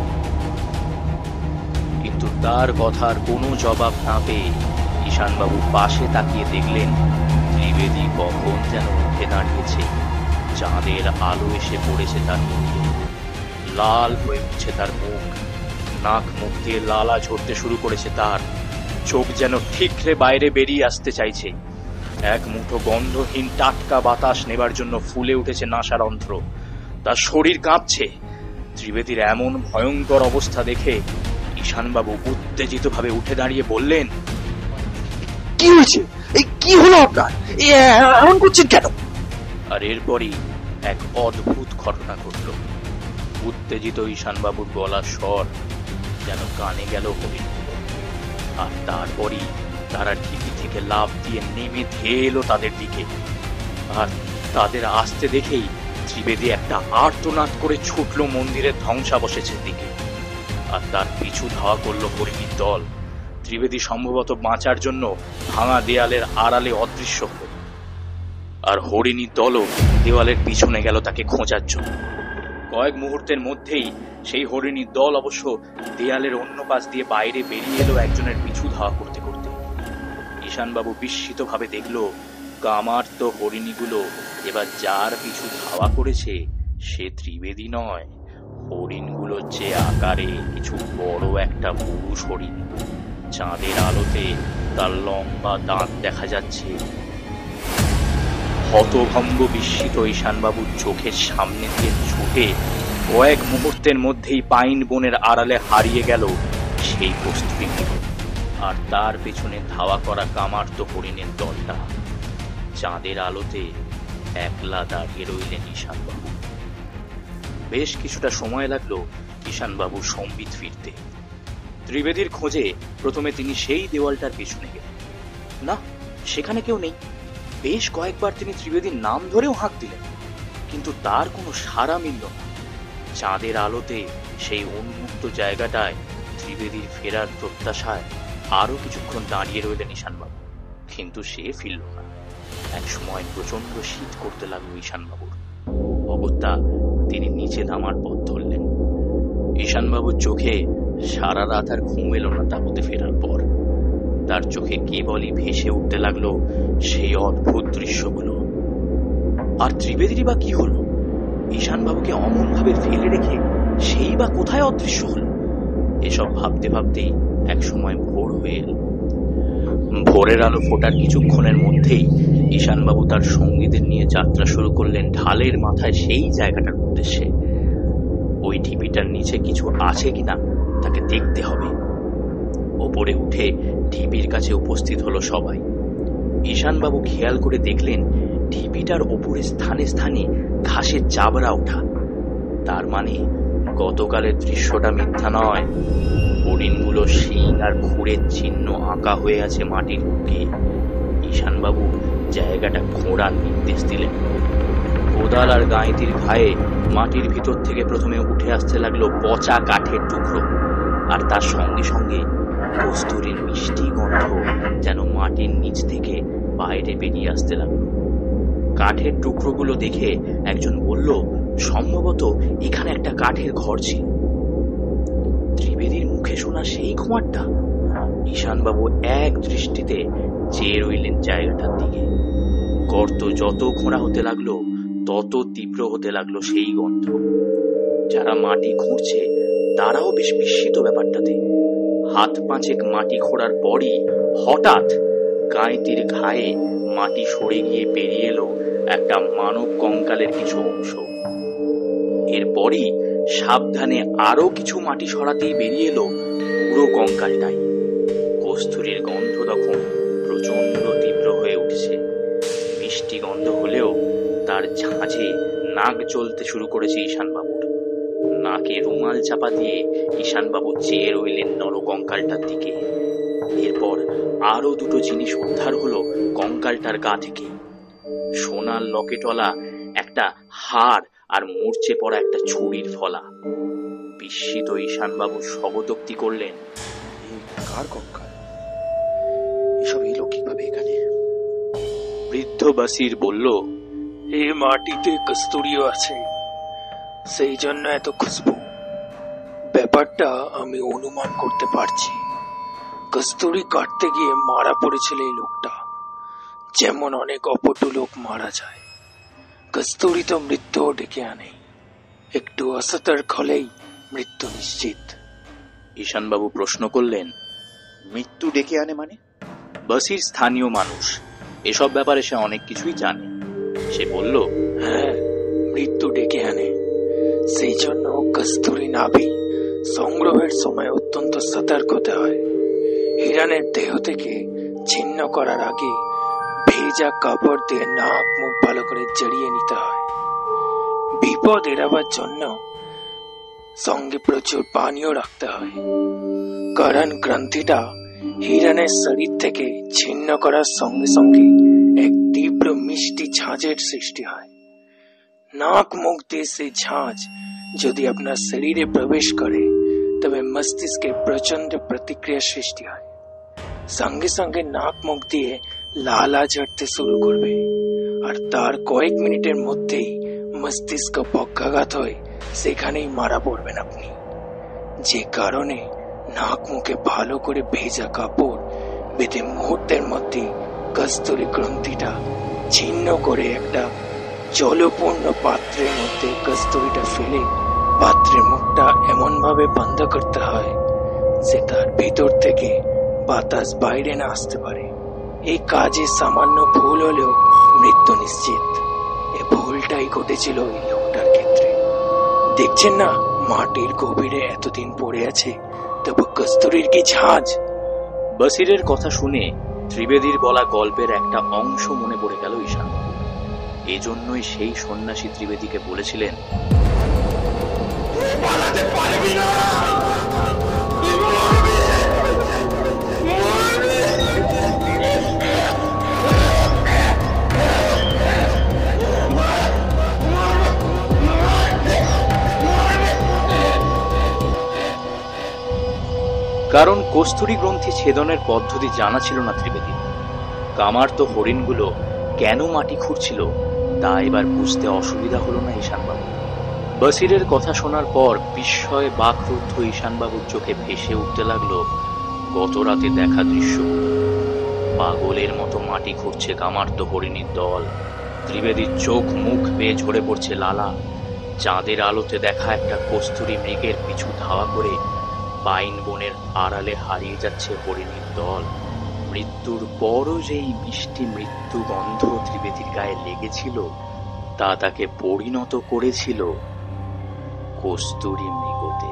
Speaker 1: কিন্তু তার কথার কোনো জবাব না পেয়ে ঈশানবাবু পাশে তাকিয়ে দেখলেন ত্রিবেদী কখন যেন উঠে দাঁড়িয়েছে। চাঁদের আলো এসে পড়েছে তার মুখে, লাল হয়ে উঠছে তার মুখ, নাক মুখ দিয়ে লালা ঝরতে শুরু করেছে তার, চোখ যেন ঠিকরে বাইরে বেরিয়ে আসতে চাইছে। এক মুঠো গন্ধহীন টাটকা বাতাস নেবার জন্য ফুলে উঠেছে নাসারন্ধ্র, তার শরীর কাঁপছে। ত্রিবেদীর এমন ভয়ঙ্কর অবস্থা দেখে ঈশানবাবু উত্তেজিত ভাবে উঠে দাঁড়িয়ে বললেন,
Speaker 3: কি হয়েছে? এই কি হলো আপনার? এমন করছেন কেন?
Speaker 1: আর এরপরই এক অদ্ভুত ঘটনা ঘটল। উত্তেজিত ঈশানবাবুর গলার স্বর যেন কানে গেল হরিণ, আর তারপরই তারা ঢিপি থেকে লাফ দিয়ে নেমে ধেয়ে এলো তাদের দিকে। আর তাদের আসতে দেখেই ত্রিবেদী একটা আর্তনাদ করে ছুটল মন্দিরের ধ্বংসাবশেষের দিকে, আর তার পিছু ধাওয়া করলো হরিণীর দল। ত্রিবেদী সম্ভবত বাঁচার জন্য ভাঙা দেয়ালের আড়ালে অদৃশ্য হল। আর হরিণীর দলও দেওয়ালের পিছনে গেল তাকে খোঁজার জন্য। কয়েক মুহূর্তের মধ্যেই সেই হরিণীর দল অবশ্য দেয়ালের অন্য পাশ দিয়ে বাইরে বেরিয়ে এলো একজনের পিছু ধাওয়া করতে করতে। ঈশানবাবু বিস্মিত ভাবে দেখল কামার্ত হরিণীগুলো এবার যার পিছু ধাওয়া করেছে সে ত্রিবেদী নয়, হরিণগুলোর যে আকারে কিছু বড় একটা পুরুষ হরিণ। চাঁদের আলোতে তার লম্বা দাঁত দেখা যাচ্ছে। হতভম্ব বিস্মিত ঈশানবাবুর চোখের সামনে দিয়ে ছুটে কয়েক মুহূর্তের মধ্যেই পাইন বনের আড়ালে হারিয়ে গেল সেই কস্তুরী মৃগ আর তার পেছনে ধাওয়া করা কামার্ত হরিণের দলটা। চাঁদের আলোতে একলা দাঁড়িয়ে রইলেন ঈশানবাবু। বেশ কিছুটা সময় লাগলো ঈশানবাবুর সম্বিত ফিরতে। ত্রিবেদীর খোঁজে প্রথমে তিনি সেই দেওয়ালটার পেছনে গেলেন। না, সেখানে কেউ নেই। বেশ কয়েকবার তিনি ত্রিবেদীর নাম ধরেও হাঁক দিলেন, কিন্তু তার কোনো সাড়া মিলল না। চাঁদের আলোতে সেই উন্মুক্ত জায়গাটায় ত্রিবেদীর ফেরার প্রত্যাশায় আরো কিছুক্ষণ দাঁড়িয়ে রইলেন ঈশানবাবু, কিন্তু সে ফিরল না। এক সময় প্রচন্ড শীত করতে লাগলো ঈশানবাবুর। অগত্যা তিনি নিচে নামার পথ ধরলেন। ঈশানবাবুর চোখে সারা রাত আর ঘুম এলো না তাঁবুতে ফেরার পর। তার চোখে কেবলই ভেসে উঠতে লাগলো সেই অদ্ভুত দৃশ্যগুলো। আর ত্রিবেদীরই বা কি হলো? ঈশানবাবুকে অমন ভাবে ফেলে রেখে সেই বা কোথায় অদৃশ্য হলো? এসব ভাবতে ভাবতেই এক সময় ভোর হয়ে এল। ভোরের আলো ফোটার কিছুক্ষণের মধ্যেই ঈশানবাবু তার সঙ্গীদের নিয়ে যাত্রা শুরু করলেন ঢালের মাথায় সেই জায়গাটার উদ্দেশ্যে। ওই ঢিপিটার নিচে কিছু আছে কিনা তাকে দেখতে হবে। ওপরে উঠে ঢিপির কাছে উপস্থিত হলো সবাই। ঈশানবাবু খেয়াল করে দেখলেন ঢিপিটার ওপরে স্থানে স্থানে ঘাসের চাবড়া ওঠা। তার মানে গতকালের দৃশ্যটা মিথ্যা নয়। হরিণগুলো শিং আর খুঁড়ের চিহ্ন আঁকা হয়ে আছে মাটির বুকে। ঈশানবাবু জায়গাটা খোঁড়ার নির্দেশ দিলেন। কোদাল আর গাঁইতির ঘায়ে মাটির ভিতর থেকে প্রথমে উঠে আসতে লাগলো পচা কাঠের টুকরো, আর তার সঙ্গে সঙ্গে কস্তুরীর মিষ্টি গন্ধ যেন মাটির নিচ থেকে বাইরে বেরিয়ে আসতে লাগলো। কাঠের টুকরোগুলো দেখে একজন বলল, সম্ভবত এখানে একটা কাঠের ঘর ছিল। ত্রিবেদীর মুখে শোনা সেই খোঁয়ারটা। ঈশানবাবু এক দৃষ্টিতে চেয়ে রইলেন জায়গাটার দিকে। গর্ত যত খোঁড়া হতে লাগলো তত তীব্র হতে লাগলো সেই গন্ধ। যারা মাটি খুঁড়ছে তারাও বেশ বিস্মিত ব্যাপারটাতে। হাত পাঁচেক মাটি খোঁড়ার পরই হঠাৎ গাঁইতির ঘায়ে মাটি সরে গিয়ে বেরিয়ে এলো একটা মানব কঙ্কালের কিছু অংশ। এরপরই সাবধানে আরো কিছু মাটি সরাতেই বেরিয়ে এলো পুরো কঙ্কালটাই। কস্তুরীর গন্ধ তখন প্রচন্ড তীব্র হয়ে উঠছে। মিষ্টি গন্ধ হলেও তার ঝাঁঝে নাক জ্বলতে শুরু করেছে ঈশানবাবুর। নাকে রুমাল চাপা দিয়ে ঈশানবাবু চেয়ে রইলেন নরকঙ্কালটার দিকে। এরপর আরো দুটো জিনিস উদ্ধার হলো কঙ্কালটার গা থেকে। সোনার লকেটওয়ালা একটা হার আর মূর্ছে পড়া একটা ছুরির ফলা। বিস্মিত ঈশানবাবু স্বগতোক্তি করলেন,
Speaker 3: কার কঙ্কাল? এসব এলো কিভাবে এখানে?
Speaker 1: বৃদ্ধ বাসির বলল,
Speaker 2: এই মাটিতে কস্তুরীও আছে, সেই জন্য এত খুশবু। ব্যাপারটা আমি অনুমান করতে পারছি। কস্তুরী কাটতে গিয়ে মারা পড়েছিল এই লোকটা, যেমন অনেক অপটু লোক মারা যায়। কস্তুরী তো মৃত্যুও ডেকে আনে, একটু অসতর্ক হলেই মৃত্যু নিশ্চিত।
Speaker 1: ঈশানবাবু প্রশ্ন করলেন,
Speaker 3: মৃত্যু ডেকে আনে মানে?
Speaker 1: বাসির স্থানীয় মানুষ, এসব ব্যাপারে সে অনেক কিছুই জানে। সে বলল,
Speaker 2: হ্যাঁ, মৃত্যু ডেকে আনে। সেই জন্য কস্তুরী নাভি সংগ্রহের সময় অত্যন্ত সতর্ক হতে হয়। হিরণের দেহ থেকে ছিন্ন করার আগে ভেজা কাপড় দিয়ে নাক মুখ ভালো করে জড়িয়ে নিতে হয়। বিপদ এড়াবার জন্য সঙ্গে প্রচুর পানিও রাখতে হয়। কারণ গ্রন্থিটা হিরণের শরীর থেকে ছিন্ন করার সঙ্গে সঙ্গে এক তীব্র মিষ্টি ঝাঁঝের সৃষ্টি হয়। নাক মুখ দিয়ে সেই ঝাঁঝ যদি আপনার শরীরে প্রবেশ করে তবে মস্তিষ্কে প্রচন্ড প্রতিক্রিয়া সৃষ্টি হয়। সঙ্গে সঙ্গে নাক মুখ দিয়ে লালা ঝরতে শুরু করবে আর তার কয়েক মিনিটের মধ্যেই মস্তিষ্ক পক্ষাঘাত হয়ে সেখানেই মারা পড়বেন আপনি। যে কারণে নাক মুখে ভালো করে ভেজা কাপড় বেঁধে মুহূর্তের মধ্যে কস্তুরী গ্রন্থিটা ছিন্ন করে একটা জলপূর্ণ পাত্রের মধ্যে কস্তুরীটা ফেলে পাত্রের মুখটা এমন ভাবে বন্ধ করতে হয় যে তার ভিতর থেকে বাতাস বাইরে না আসতে পারে। এই কাজে সামান্য ভুল হলেও মৃত্যু নিশ্চিত। এ ভুলটাই ঘটেছিল এই লোকটার ক্ষেত্রে। দেখছেন না, মাটির গভীরে এতদিন পড়ে আছে, তবু কস্তুরীর কি ঝাঁজ।
Speaker 1: বসিরের কথা শুনে ত্রিবেদীর বলা গল্পের একটা অংশ মনে পড়ে গেল ঈশানবাবু। এজন্যই সেই সন্ন্যাসী ত্রিবেদীকে বলেছিলেন,
Speaker 5: পালাতে পারবি না, তুই মরবি, মরবি।
Speaker 1: কারণ কস্তুরী গ্রন্থি ছেদনের পদ্ধতি জানা ছিল না ত্রিবেদীর। কামার্ত হরিণগুলো কেন মাটি খুঁড়ছিল তা এবার বুঝতে অসুবিধা হলো না ঈশানবাবু। বসিরের কথা শোনার পর বিস্ময়ে বাকরুদ্ধ ঈশানবাবুর চোখে ভেসে উঠতে লাগলো গত রাতে দেখা দৃশ্য। পাগলের মতো মাটি খুঁড়ছে কামার্ত হরিণীর দল। ত্রিবেদীর চোখ মুখ বেয়ে ঝরে পড়ছে লালা। চাঁদের আলোতে দেখা একটা কস্তুরী মৃগের পিছু ধাওয়া করে পাইন বনের আড়ালে হারিয়ে যাচ্ছে হরিণীর দল। মৃত্যুর পরও যেই মিষ্টি মৃত্যু গন্ধ ত্রিবেদীর গায়ে লেগেছিল তা তাকে পরিণত করেছিল কস্তুরী মৃগতে।